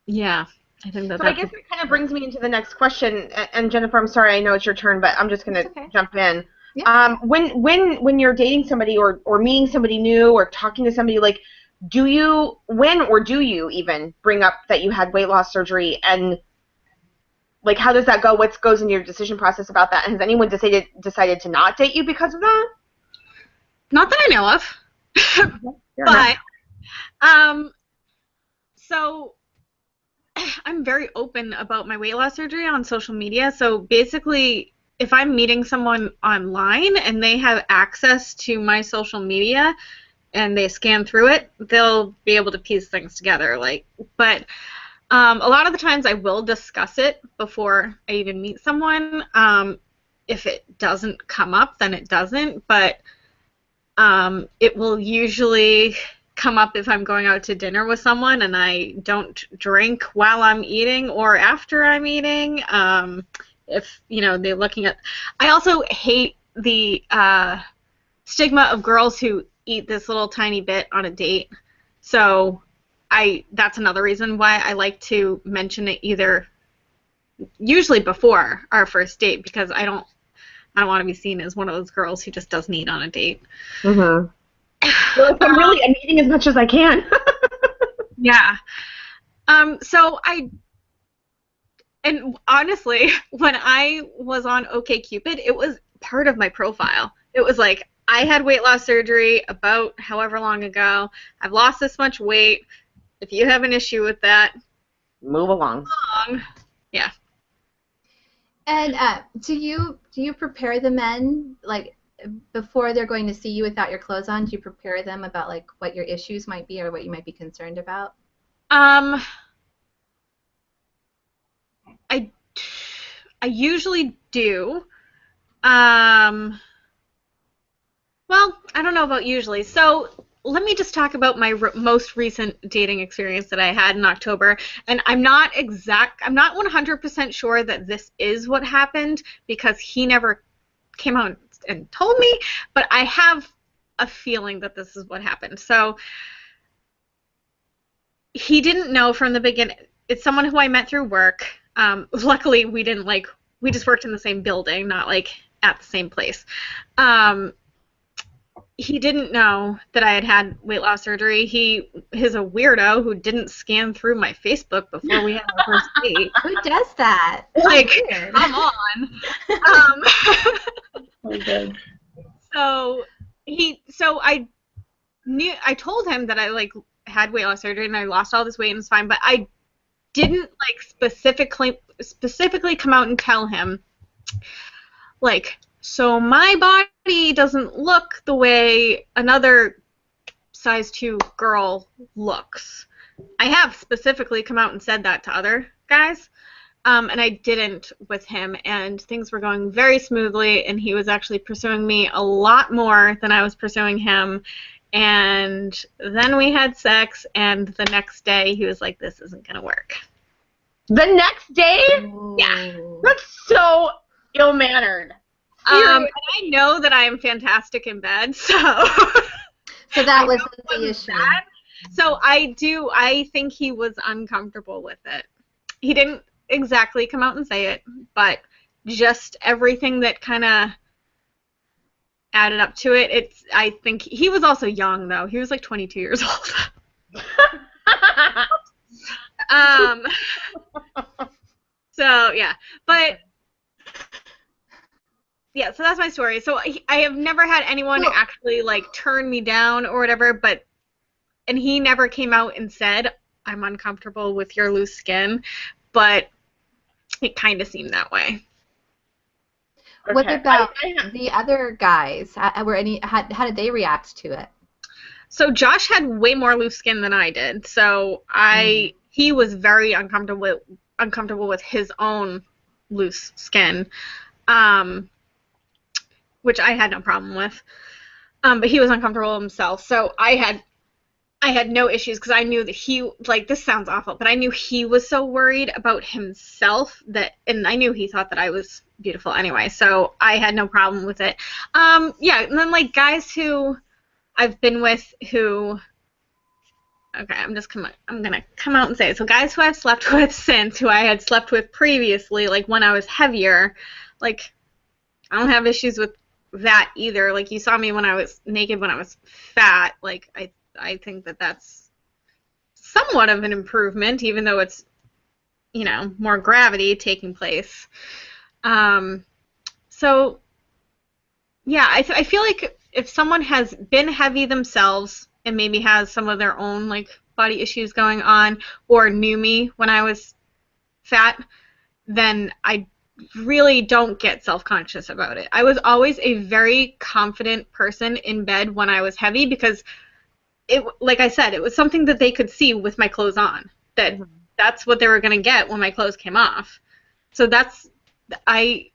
Speaker 3: yeah. I think that.
Speaker 2: So I guess it kind of brings me into the next question. And Jennifer, I'm sorry, I know it's your turn, but I'm just going to jump in. Yeah. When you're dating somebody or meeting somebody new or talking to somebody, like, do you even bring up that you had weight loss surgery, and like how does that go? What goes into your decision process about that? And has anyone decided to not date you because of that?
Speaker 3: Not that I know of. But so I'm very open about my weight loss surgery on social media. So basically, if I'm meeting someone online and they have access to my social media and they scan through it, they'll be able to piece things together. Like, but a lot of the times I will discuss it before I even meet someone. If it doesn't come up, then it doesn't. But it will usually come up if I'm going out to dinner with someone and I don't drink while I'm eating or after I'm eating. If, you know, they're looking at... I also hate the stigma of girls who eat this little tiny bit on a date. So that's another reason why I like to mention it usually before our first date, because I don't want to be seen as one of those girls who just doesn't eat on a date.
Speaker 2: Mm-hmm. Well, I'm eating as much as I can.
Speaker 3: Yeah. So and honestly, when I was on OkCupid, it was part of my profile. It was like, I had weight loss surgery about however long ago. I've lost this much weight. If you have an issue with that,
Speaker 2: move along.
Speaker 3: Yeah.
Speaker 1: And do you prepare the men, like, before they're going to see you without your clothes on? Do you prepare them about, like, what your issues might be or what you might be concerned about?
Speaker 3: I usually do. I Well, I don't know about usually. So let me just talk about my most recent dating experience that I had in October. And I'm not 100% sure that this is what happened because he never came out and told me, but I have a feeling that this is what happened. So he didn't know from the beginning. It's someone who I met through work. Luckily, we just worked in the same building, not like at the same place. He didn't know that I had had weight loss surgery. He's a weirdo who didn't scan through my Facebook before we had our first date.
Speaker 1: Who does that?
Speaker 3: Like,
Speaker 1: Weird.
Speaker 3: come on.
Speaker 2: Oh, good.
Speaker 3: So I told him that I like had weight loss surgery and I lost all this weight and it's fine, but I didn't like specifically come out and tell him like, so my body doesn't look the way another size 2 girl looks. I have specifically come out and said that to other guys, and I didn't with him, and things were going very smoothly, and he was actually pursuing me a lot more than I was pursuing him, and then we had sex, and the next day he was like, this isn't going to work.
Speaker 2: The next day?
Speaker 1: Ooh.
Speaker 3: Yeah.
Speaker 2: That's so ill-mannered.
Speaker 3: And I know that I am fantastic in bed, so
Speaker 1: So that wasn't the issue.
Speaker 3: bad. So I think he was uncomfortable with it. He didn't exactly come out and say it, but just everything that kind of added up to it. I think he was also young though. He was like 22 years old. So yeah, but yeah, so that's my story. So I have never had anyone actually like turn me down or whatever, and he never came out and said, I'm uncomfortable with your loose skin, but it kind of seemed that way.
Speaker 2: Okay.
Speaker 1: What about the other guys? How did they react to it?
Speaker 3: So Josh had way more loose skin than I did. So he was very uncomfortable with his own loose skin, which I had no problem with. But he was uncomfortable himself. So I had no issues because I knew that he, like, this sounds awful, but I knew he was so worried about himself and I knew he thought that I was beautiful anyway, so I had no problem with it. Yeah, and then, like, guys who I've been with who, okay, I'm going to come out and say it. So guys who I've slept with since, who I had slept with previously, like, when I was heavier, like, I don't have issues with that either. Like, you saw me when I was naked when I was fat. Like, I think that that's somewhat of an improvement, even though it's, more gravity taking place. So, yeah, I feel like if someone has been heavy themselves and maybe has some of their own, like, body issues going on or knew me when I was fat, then I really don't get self-conscious about it. I was always a very confident person in bed when I was heavy because like I said, it was something that they could see with my clothes on. That's what they were going to get when my clothes came off. So I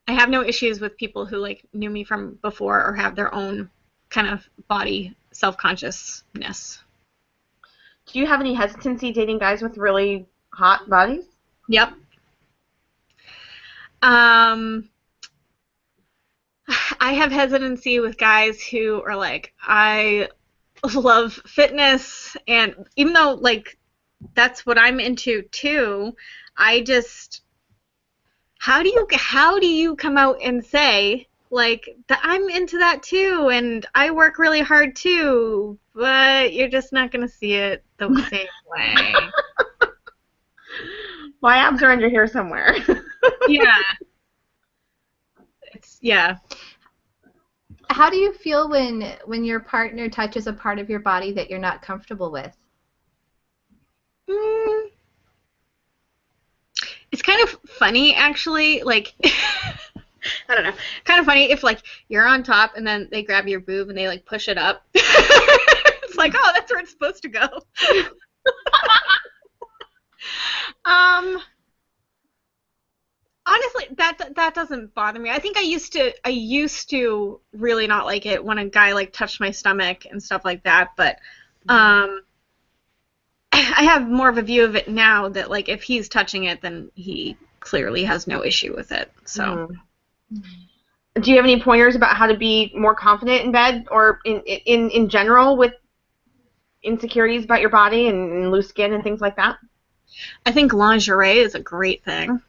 Speaker 3: have no issues with people who like knew me from before or have their own kind of body self-consciousness.
Speaker 2: Do you have any hesitancy dating guys with really hot bodies?
Speaker 3: Yep. I have hesitancy with guys who are like, I love fitness, and even though like that's what I'm into too, I just how do you come out and say like that I'm into that too and I work really hard too, but you're just not gonna see it the same way.
Speaker 2: My abs are under here somewhere.
Speaker 3: Yeah. Yeah.
Speaker 1: How do you feel when your partner touches a part of your body that you're not comfortable with?
Speaker 3: It's kind of funny, actually. Like, I don't know. Kind of funny if, like, you're on top and then they grab your boob and they, like, push it up. It's like, oh, that's where it's supposed to go. honestly, that doesn't bother me. I think I used to really not like it when a guy like touched my stomach and stuff like that, but I have more of a view of it now that like if he's touching it, then he clearly has no issue with it. So.
Speaker 2: Mm-hmm. Do you have any pointers about how to be more confident in bed or in general with insecurities about your body and loose skin and things like that?
Speaker 3: I think lingerie is a great thing.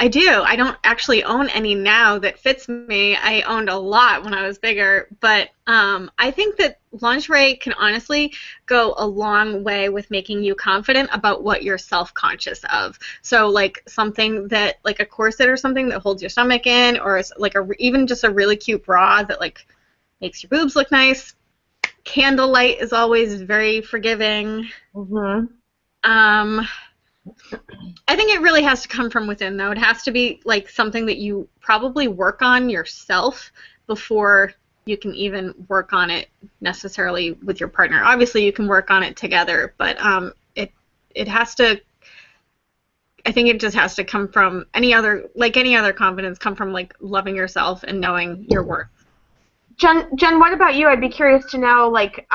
Speaker 3: I do. I don't actually own any now that fits me. I owned a lot when I was bigger, but I think that lingerie can honestly go a long way with making you confident about what you're self-conscious of. So like something that, like a corset or something that holds your stomach in, or like even just a really cute bra that like makes your boobs look nice. Candlelight is always very forgiving.
Speaker 2: Mm-hmm.
Speaker 3: I think it really has to come from within, though. It has to be like something that you probably work on yourself before you can even work on it necessarily with your partner. Obviously, you can work on it together, but it has to. I think it just has to come from any other confidence, come from like loving yourself and knowing your worth.
Speaker 2: Jen, what about you? I'd be curious to know, like,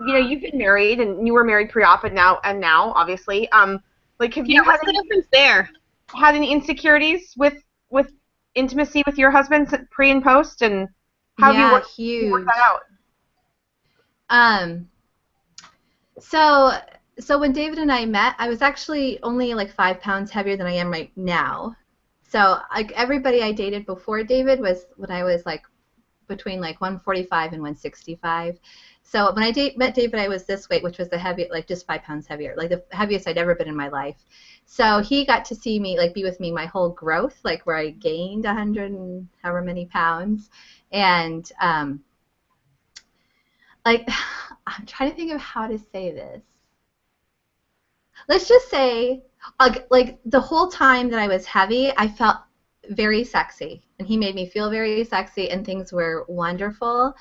Speaker 2: you've been married and you were married pre-op and now obviously. Like, have you
Speaker 3: What's the difference there?
Speaker 2: Had any insecurities with intimacy with your husband pre and post, and how have you worked that out?
Speaker 1: So when David and I met, I was actually only like 5 pounds heavier than I am right now. So like everybody I dated before David was when I was like between like 145 and 165. So when I met David, I was this weight, which was the heavy, like just 5 pounds heavier, like the heaviest I'd ever been in my life. So he got to see me, like be with me my whole growth, like where I gained 100 and however many pounds. And like, I'm trying to think of how to say this. Let's just say, like the whole time that I was heavy, I felt very sexy, and he made me feel very sexy, and things were wonderful,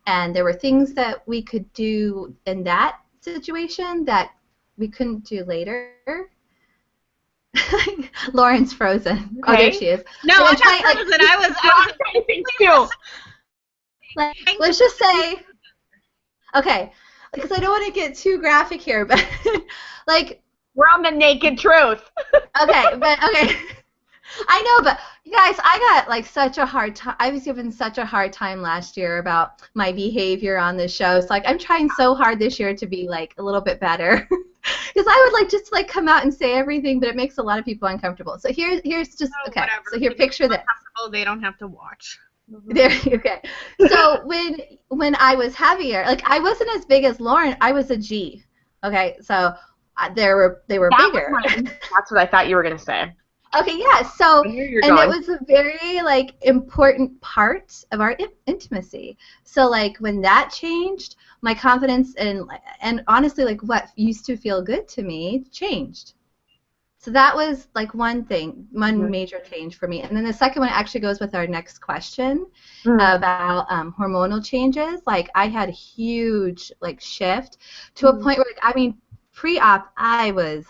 Speaker 1: and there were things that we could do in that situation that we couldn't do later. Lauren's frozen. Okay. Oh, there she is.
Speaker 3: No, I'm not frozen. I was trying to think too.
Speaker 1: Like, let's just say, okay, because I don't want to get too graphic here, but like
Speaker 2: we're on the naked truth.
Speaker 1: Okay. I know, but you guys, I got like such a hard time. I was given such a hard time last year about my behavior on the show. So like I'm trying so hard this year to be like a little bit better. Because I would like just like come out and say everything, but it makes a lot of people uncomfortable. So here's just okay. Whatever. So here, picture this.
Speaker 3: They don't have to watch.
Speaker 1: There, okay. So when I was heavier, like I wasn't as big as Lauren. I was a G. Okay, so they were bigger.
Speaker 2: That's what I thought you were gonna say.
Speaker 1: Okay, yeah. So and it was a very like important part of our intimacy. So like when that changed, my confidence and honestly like what used to feel good to me changed. So that was like one thing, one major change for me. And then the second one actually goes with our next question about hormonal changes. Like I had a huge like shift to a point where like, I mean pre-op I was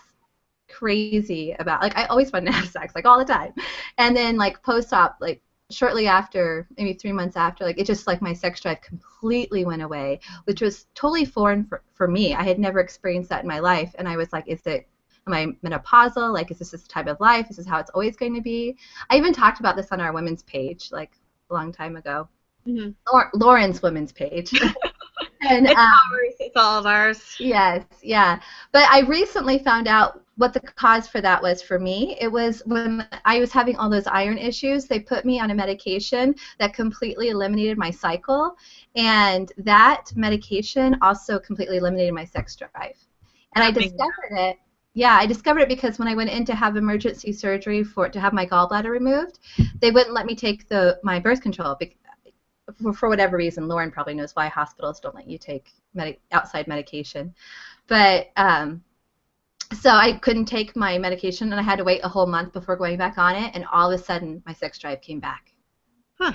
Speaker 1: crazy about, like I always wanted to have sex like all the time, and then like post-op, like shortly after, maybe 3 months after, like it just like my sex drive completely went away, which was totally foreign for me. I had never experienced that in my life, and I was like, am I menopausal? Like, is this type of life? This is how it's always going to be? I even talked about this on our women's page like a long time ago. Lauren's women's page. And
Speaker 3: it's all of ours.
Speaker 1: Yes, yeah. But I recently found out what the cause for that was for me. It was when I was having all those iron issues, they put me on a medication that completely eliminated my cycle, and that medication also completely eliminated my sex drive. And I discovered it. Yeah, I discovered it because when I went in to have emergency surgery to have my gallbladder removed, they wouldn't let me take my birth control for whatever reason. Lauren probably knows why hospitals don't let you take outside medication. But so I couldn't take my medication, and I had to wait a whole month before going back on it, and all of a sudden my sex drive came back.
Speaker 3: Huh.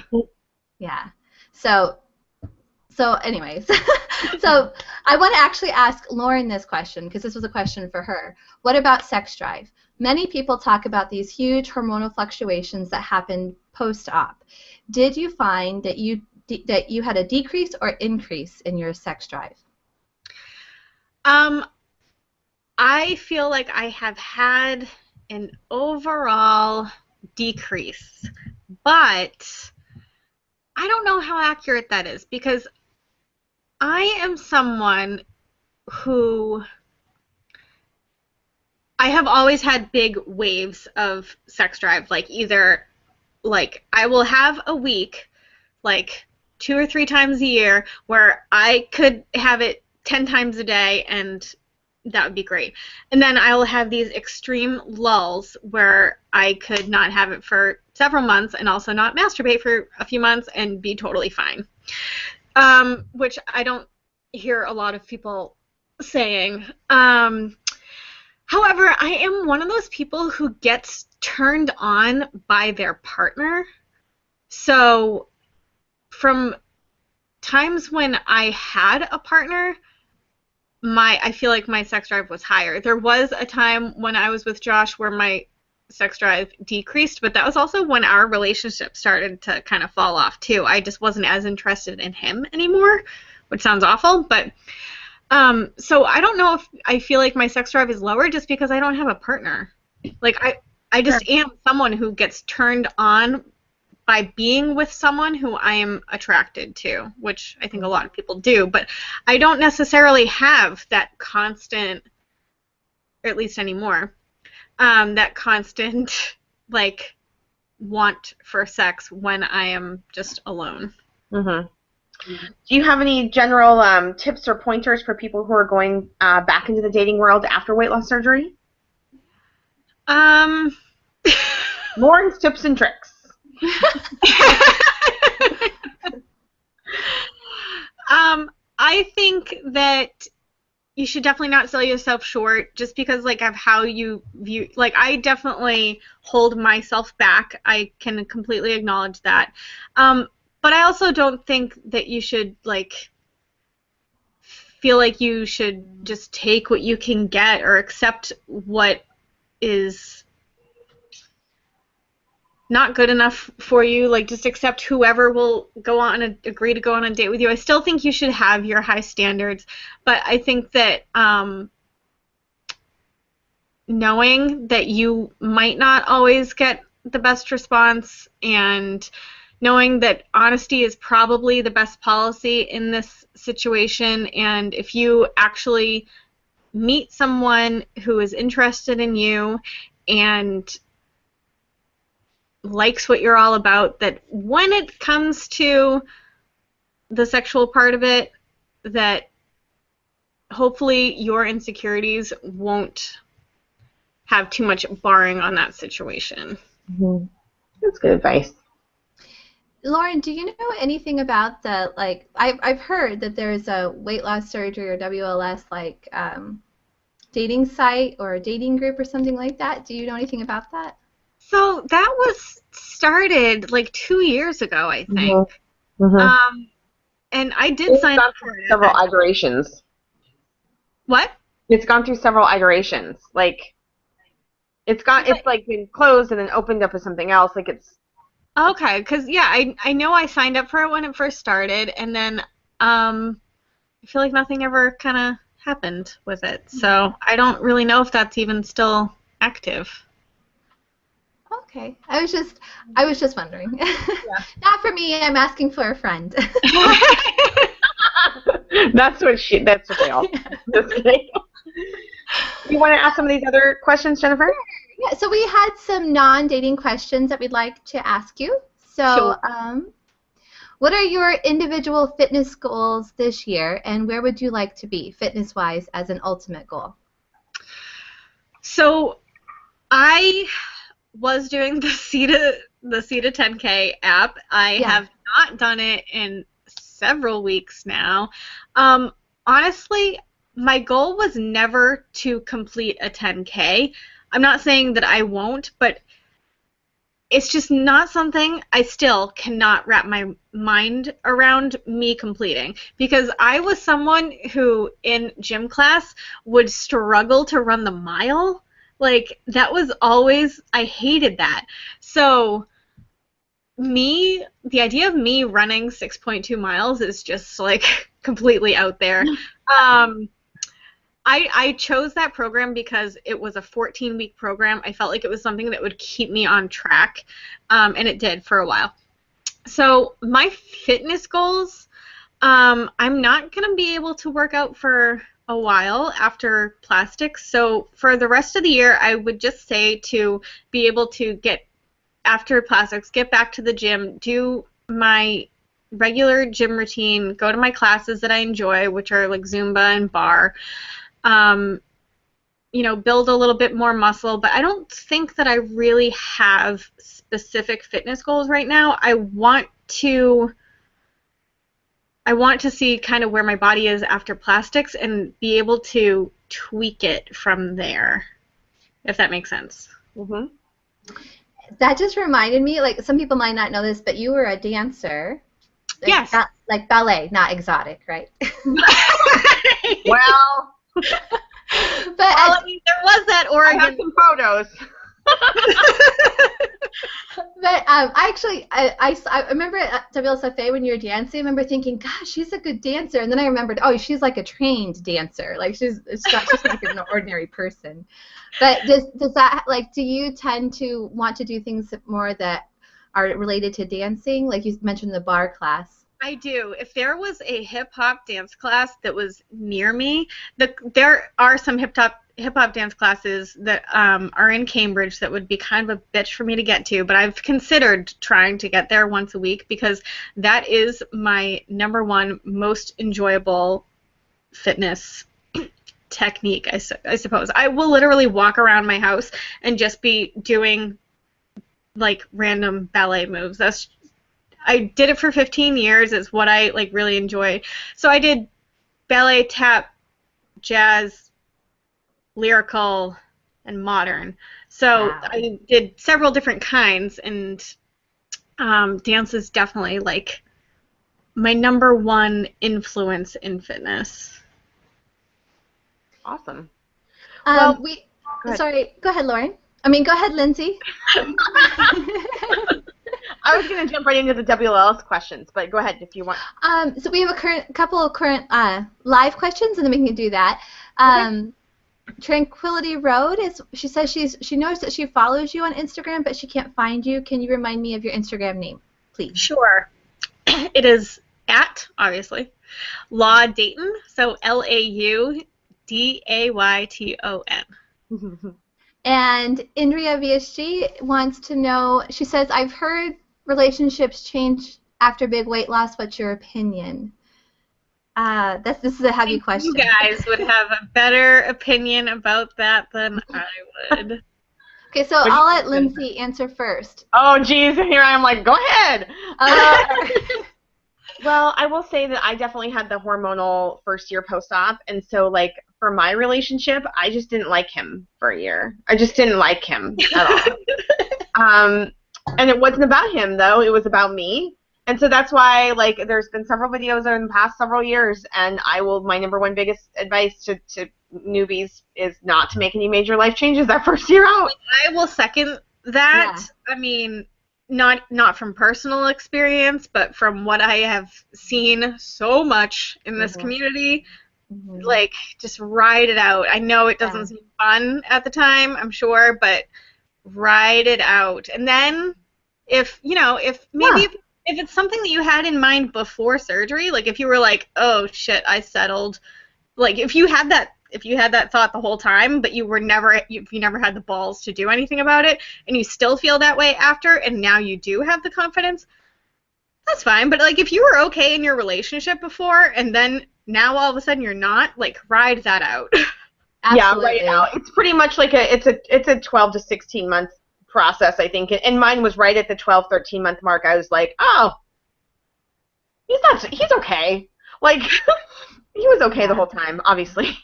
Speaker 1: Yeah. So anyways, so I want to actually ask Lauren this question, because this was a question for her. What about sex drive? Many people talk about these huge hormonal fluctuations that happen post-op. Did you find that you had a decrease or increase in your sex drive?
Speaker 3: I feel like I have had an overall decrease, but I don't know how accurate that is because I am someone who I have always had big waves of sex drive, like either like I will have a week like 2 or 3 times a year where I could have it 10 times a day and that would be great. And then I will have these extreme lulls where I could not have it for several months and also not masturbate for a few months and be totally fine. Which I don't hear a lot of people saying. However, I am one of those people who gets turned on by their partner. So from times when I had a partner, I feel like my sex drive was higher. There was a time when I was with Josh where my sex drive decreased, but that was also when our relationship started to kind of fall off too. I just wasn't as interested in him anymore, which sounds awful, but so I don't know if I feel like my sex drive is lower just because I don't have a partner. Like I just am someone who gets turned on by being with someone who I am attracted to, which I think a lot of people do, but I don't necessarily have that constant, or at least anymore, that constant, like, want for sex when I am just alone.
Speaker 2: Mm-hmm. Do you have any general tips or pointers for people who are going back into the dating world after weight loss surgery? Lauren's tips and tricks.
Speaker 3: I think that you should definitely not sell yourself short just because like of how you view, like I definitely hold myself back. I can completely acknowledge that. But I also don't think that you should like feel like you should just take what you can get or accept what is not good enough for you, like just accept whoever will agree to go on a date with you. I still think you should have your high standards, but I think that knowing that you might not always get the best response and knowing that honesty is probably the best policy in this situation, and if you actually meet someone who is interested in you and likes what you're all about, that when it comes to the sexual part of it, that hopefully your insecurities won't have too much barring on that situation.
Speaker 2: Mm-hmm. That's good advice.
Speaker 1: Lauren, do you know anything about the, like, I've heard that there's a weight loss surgery or WLS, like, dating site or a dating group or something like that? Do you know anything about that?
Speaker 3: So that was started like 2 years ago, I think.
Speaker 2: Mm-hmm. Mm-hmm.
Speaker 3: And I did sign up for it.
Speaker 2: Several iterations.
Speaker 3: What?
Speaker 2: It's gone through several iterations. Like, it's like been closed and then opened up as something else. Like it's.
Speaker 3: Okay, because yeah, I know I signed up for it when it first started, and then I feel like nothing ever kind of happened with it. So I don't really know if that's even still active.
Speaker 1: Okay, I was just wondering. Yeah. Not for me. I'm asking for a friend.
Speaker 2: That's what they all. Just kidding. You want to ask some of these other questions, Jennifer?
Speaker 1: Yeah. So we had some non-dating questions that we'd like to ask you. So, sure. What are your individual fitness goals this year, and where would you like to be fitness-wise as an ultimate goal?
Speaker 3: So, I was doing the C to 10K app. I have not done it in several weeks now. Honestly, my goal was never to complete a 10K. I'm not saying that I won't, but it's just not something I still cannot wrap my mind around me completing, because I was someone who in gym class would struggle to run the mile. Like, that was always, I hated that. So the idea of me running 6.2 miles is just like completely out there. I chose that program because it was a 14-week program. I felt like it was something that would keep me on track, and it did for a while. So my fitness goals, I'm not going to be able to work out for a while after plastics. So for the rest of the year, I would just say to be able to get, after plastics, get back to the gym, do my regular gym routine, go to my classes that I enjoy, which are like Zumba and bar, you know, build a little bit more muscle. But I don't think that I really have specific fitness goals right now. I want to see kind of where my body is after plastics and be able to tweak it from there, if that makes sense.
Speaker 2: Mm-hmm.
Speaker 1: That just reminded me, like, some people might not know this, but you were a dancer. Like,
Speaker 3: Yes.
Speaker 1: Like ballet, not exotic, right?
Speaker 2: Well,
Speaker 3: I mean, there was that
Speaker 2: I
Speaker 3: Oregon.
Speaker 2: have some photos.
Speaker 1: But I remember at WLSFA when you were dancing, I remember thinking, gosh, she's a good dancer. And then I remembered, oh, she's like a trained dancer. Like, she's not just like an ordinary person. But does that, like, do you tend to want to do things more that are related to dancing? Like you mentioned the bar class.
Speaker 3: I do. If there was a hip-hop dance class that was near me, there are some hip-hop dance classes that are in Cambridge that would be kind of a bitch for me to get to, but I've considered trying to get there once a week because that is my number one most enjoyable fitness technique, I suppose. I will literally walk around my house and just be doing like random ballet moves. I did it for 15 years. It's what I like really enjoy. So I did ballet, tap, jazz, lyrical, and modern. So
Speaker 1: Wow.
Speaker 3: I did several different kinds, and dance is definitely like my number one influence in fitness.
Speaker 2: Awesome.
Speaker 1: Well,
Speaker 2: Go ahead.
Speaker 1: sorry, go ahead, Lauren. I mean, go ahead, Lindsay.
Speaker 2: I was going to jump right into the WLS questions, but go ahead if you want.
Speaker 1: So we have a couple of current live questions, and then we can do that.
Speaker 2: Okay.
Speaker 1: Tranquility Road she says she knows that she follows you on Instagram, but she can't find you. Can you remind me of your Instagram name, please?
Speaker 3: Sure. It is at, obviously, Law Dayton, so LAUDAYTON.
Speaker 1: And Indria VSG wants to know, she says, I've heard relationships change after big weight loss. What's your opinion? This is a heavy question.
Speaker 3: You guys would have a better opinion about that than I would.
Speaker 1: Okay, so I'll let Lindsay answer first.
Speaker 2: Oh, geez, here I am like, go ahead. Well, I will say that I definitely had the hormonal first year post-op, and so, like, for my relationship, I just didn't like him for a year. I just didn't like him at all. And it wasn't about him, though. It was about me. And so that's why, like, there's been several videos in the past several years, and my number one biggest advice to newbies is not to make any major life changes that first year out.
Speaker 3: I will second that.
Speaker 1: Yeah.
Speaker 3: I mean, not from personal experience, but from what I have seen so much in this community. Like, just ride it out. I know it doesn't seem fun at the time, I'm sure, but ride it out. And then if it's something that you had in mind before surgery, like if you were like, oh shit, I settled, like if you had that thought the whole time, but you never had the balls to do anything about it, and you still feel that way after, and now you do have the confidence, that's fine. But like if you were okay in your relationship before, and then now all of a sudden you're not, like, ride that out.
Speaker 1: Absolutely.
Speaker 2: Yeah, right now it's pretty much like it's a 12 to 16 month process, I think, and mine was right at the 12, 13 month mark. I was like, oh, he's okay. Like, he was okay the whole time, obviously.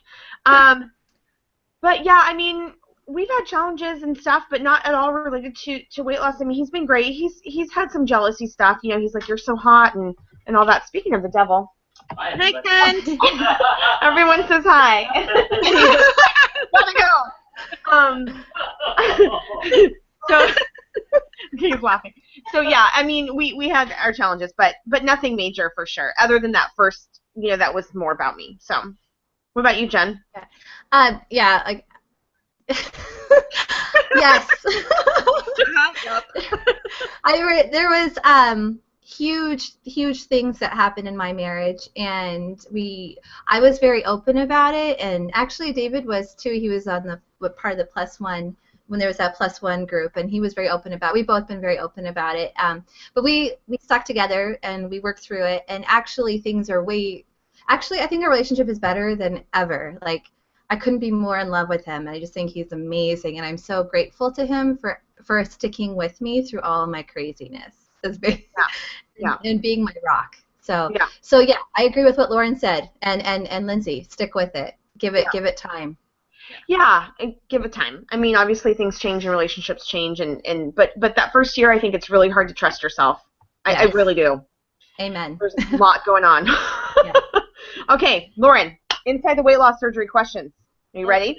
Speaker 2: But yeah, I mean, we've had challenges and stuff, but not at all related to weight loss. I mean, he's been great. He's had some jealousy stuff. You know, he's like, you're so hot and all that. Speaking of the devil.
Speaker 3: Hi, Kent.
Speaker 2: Everyone says hi. Gotta go. So he's laughing. So yeah, I mean, we had our challenges, but nothing major for sure. Other than that first, that was more about me. So, what about you, Jen?
Speaker 1: Yeah, like yes. There was huge things that happened in my marriage, and I was very open about it, and actually David was too. He was on the part of the plus one when there was that plus one group, and he was very open about it. We've both been very open about it, but we stuck together and we worked through it, and actually things are actually I think our relationship is better than ever. Like, I couldn't be more in love with him, and I just think he's amazing, and I'm so grateful to him for sticking with me through all of my craziness. And being my rock. So yeah, I agree with what Lauren said, and Lindsay, stick with it. Give it time.
Speaker 2: Yeah, give it time. I mean, obviously things change and relationships change, but that first year, I think it's really hard to trust yourself. Yes. I really do.
Speaker 1: Amen.
Speaker 2: There's a lot going on. Yeah. Okay, Lauren, inside the weight loss surgery questions. Are you ready?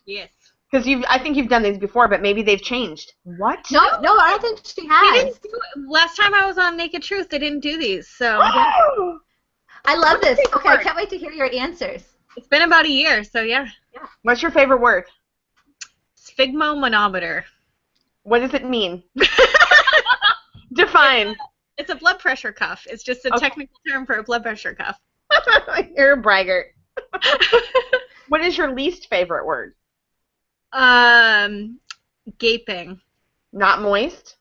Speaker 3: Yes.
Speaker 2: Because I think you've done these before, but maybe they've changed. What?
Speaker 1: No, I don't think she has.
Speaker 3: Last time I was on Naked Truth, they didn't do these, so.
Speaker 1: I love this. Okay, I can't wait to hear your answers.
Speaker 3: It's been about a year, so yeah.
Speaker 2: What's your favorite word?
Speaker 3: Sphygmomanometer.
Speaker 2: What does it mean? Define.
Speaker 3: It's a blood pressure cuff. It's just a technical term for a blood pressure cuff.
Speaker 2: You're a braggart. What is your least favorite word?
Speaker 3: Gaping.
Speaker 2: Not moist?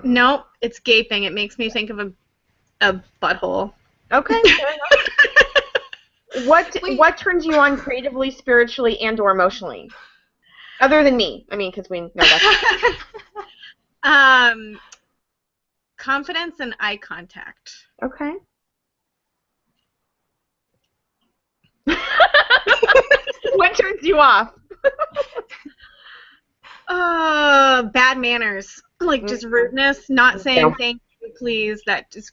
Speaker 3: No, it's gaping. It makes me think of a butthole.
Speaker 2: Okay, fair enough. What turns you on creatively, spiritually, and/or emotionally? Other than me. I mean, because we know that.
Speaker 3: Confidence and eye contact.
Speaker 2: Okay. What turns you off?
Speaker 3: Bad manners. Like just rudeness, not saying thank you, please. That is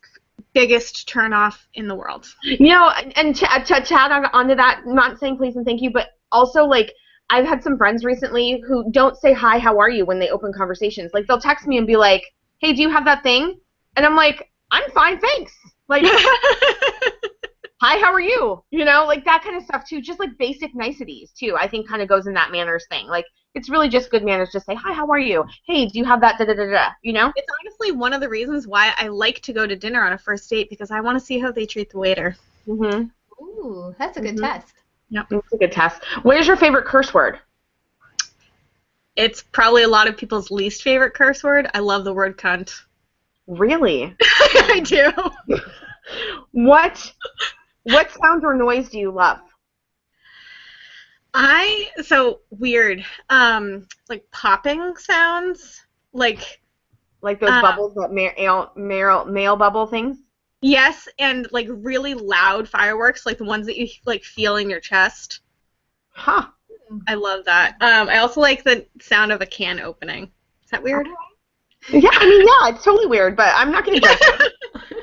Speaker 3: biggest turn off in the world.
Speaker 2: And to add onto that, not saying please and thank you, but also like I've had some friends recently who don't say hi, how are you when they open conversations. Like they'll text me and be like, hey, do you have that thing? And I'm like, I'm fine, thanks. Like, hi, how are you? Like that kind of stuff too. Just like basic niceties too. I think kind of goes in that manners thing. Like it's really just good manners. Just say, hi, how are you? Hey, do you have that? Da da da da.
Speaker 3: It's honestly one of the reasons why I like to go to dinner on a first date, because I want to see how they treat the waiter.
Speaker 2: Mhm.
Speaker 1: Ooh, that's a good test.
Speaker 2: Yep, it's a good test. What is your favorite curse word?
Speaker 3: It's probably a lot of people's least favorite curse word. I love the word cunt.
Speaker 2: Really?
Speaker 3: I do.
Speaker 2: What sound or noise do you love?
Speaker 3: So weird. Like popping sounds. Like
Speaker 2: those bubbles, that male bubble things?
Speaker 3: Yes, and like really loud fireworks, like the ones that you like feel in your chest.
Speaker 2: Huh.
Speaker 3: I love that. I also like the sound of a can opening. Is that weird?
Speaker 2: Yeah, I mean, yeah, it's totally weird, but I'm not going to judge you.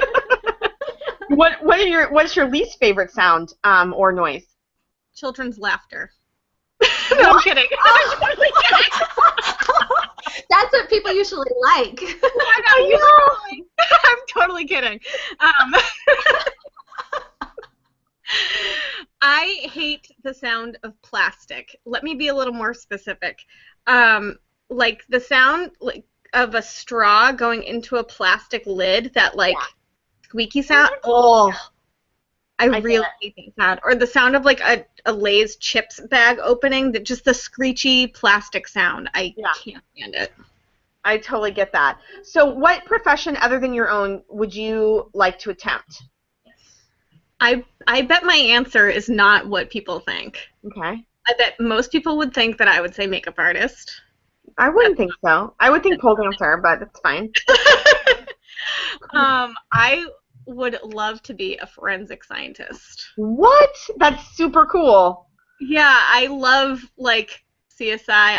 Speaker 2: What's your least favorite sound or noise?
Speaker 3: Children's laughter. No, I'm kidding. I'm totally kidding.
Speaker 1: That's what people usually like.
Speaker 3: I'm totally kidding. I hate the sound of plastic. Let me be a little more specific. Like the sound of a straw going into a plastic lid, that squeaky sound. Oh, I really hate that sound. Or the sound of like a Lay's chips bag opening, just the screechy plastic sound. I can't stand it.
Speaker 2: I totally get that. So what profession other than your own would you like to attempt?
Speaker 3: I bet my answer is not what people think.
Speaker 2: Okay.
Speaker 3: I bet most people would think that I would say makeup artist.
Speaker 2: I wouldn't think so. I would think pole dancer, but it's fine.
Speaker 3: I would love to be a forensic scientist.
Speaker 2: What? That's super cool.
Speaker 3: Yeah, I love like CSI.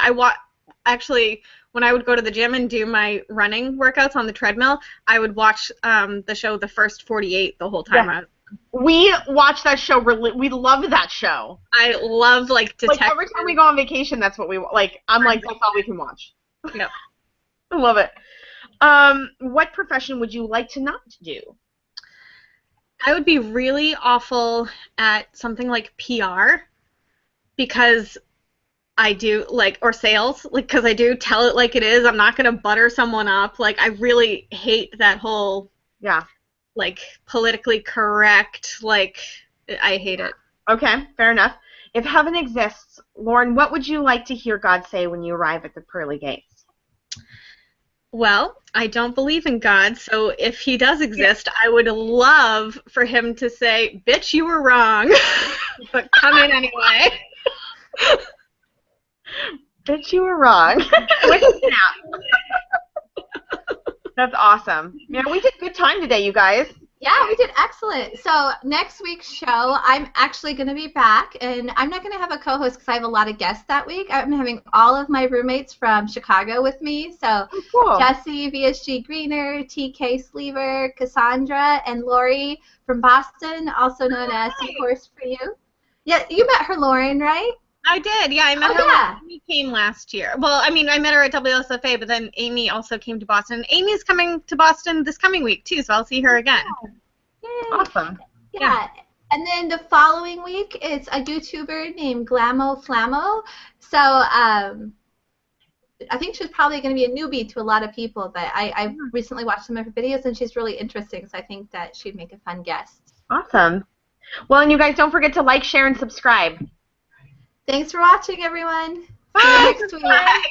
Speaker 3: Actually, when I would go to the gym and do my running workouts on the treadmill, I would watch the show The First 48 the whole time I was
Speaker 2: We watch that show. We love that show.
Speaker 3: I love like detective.
Speaker 2: Like every time we go on vacation, that's what we like. I'm like, that's all we can watch.
Speaker 3: Yep.
Speaker 2: I love it. What profession would you like to not do?
Speaker 3: I would be really awful at something like PR because I do like, or sales, like, because I do tell it like it is. I'm not gonna butter someone up. Like, I really hate that whole like politically correct. Like, I hate it.
Speaker 2: Okay, fair enough. If heaven exists, Lauren, what would you like to hear God say when you arrive at the pearly gates?
Speaker 3: Well, I don't believe in God, so if he does exist, I would love for him to say, "Bitch, you were wrong," but come in anyway.
Speaker 2: Bitch, you were wrong. With a snap. That's awesome. Yeah, we did good time today, you guys.
Speaker 1: Yeah, we did excellent. So next week's show, I'm actually going to be back, and I'm not going to have a co-host because I have a lot of guests that week. I'm having all of my roommates from Chicago with me. So
Speaker 2: cool.
Speaker 1: Jesse, VSG Greener, TK Sleever, Cassandra, and Lori from Boston, also known as Of Course For You. Yeah, you met her, Lauren, right?
Speaker 3: I did, yeah. I met her when Amy came last year. Well, I mean, I met her at WLSFA, but then Amy also came to Boston. Amy's coming to Boston this coming week, too, so I'll see her again.
Speaker 1: Yay.
Speaker 2: Awesome.
Speaker 1: Yeah. And then the following week, it's a YouTuber named Glamo Flamo. So I think she's probably going to be a newbie to a lot of people, but I recently watched some of her videos, and she's really interesting, so I think that she'd make a fun guest.
Speaker 2: Awesome. Well, and you guys don't forget to like, share, and subscribe.
Speaker 1: Thanks for watching, everyone.
Speaker 2: Bye.
Speaker 1: See you next week.
Speaker 3: Bye.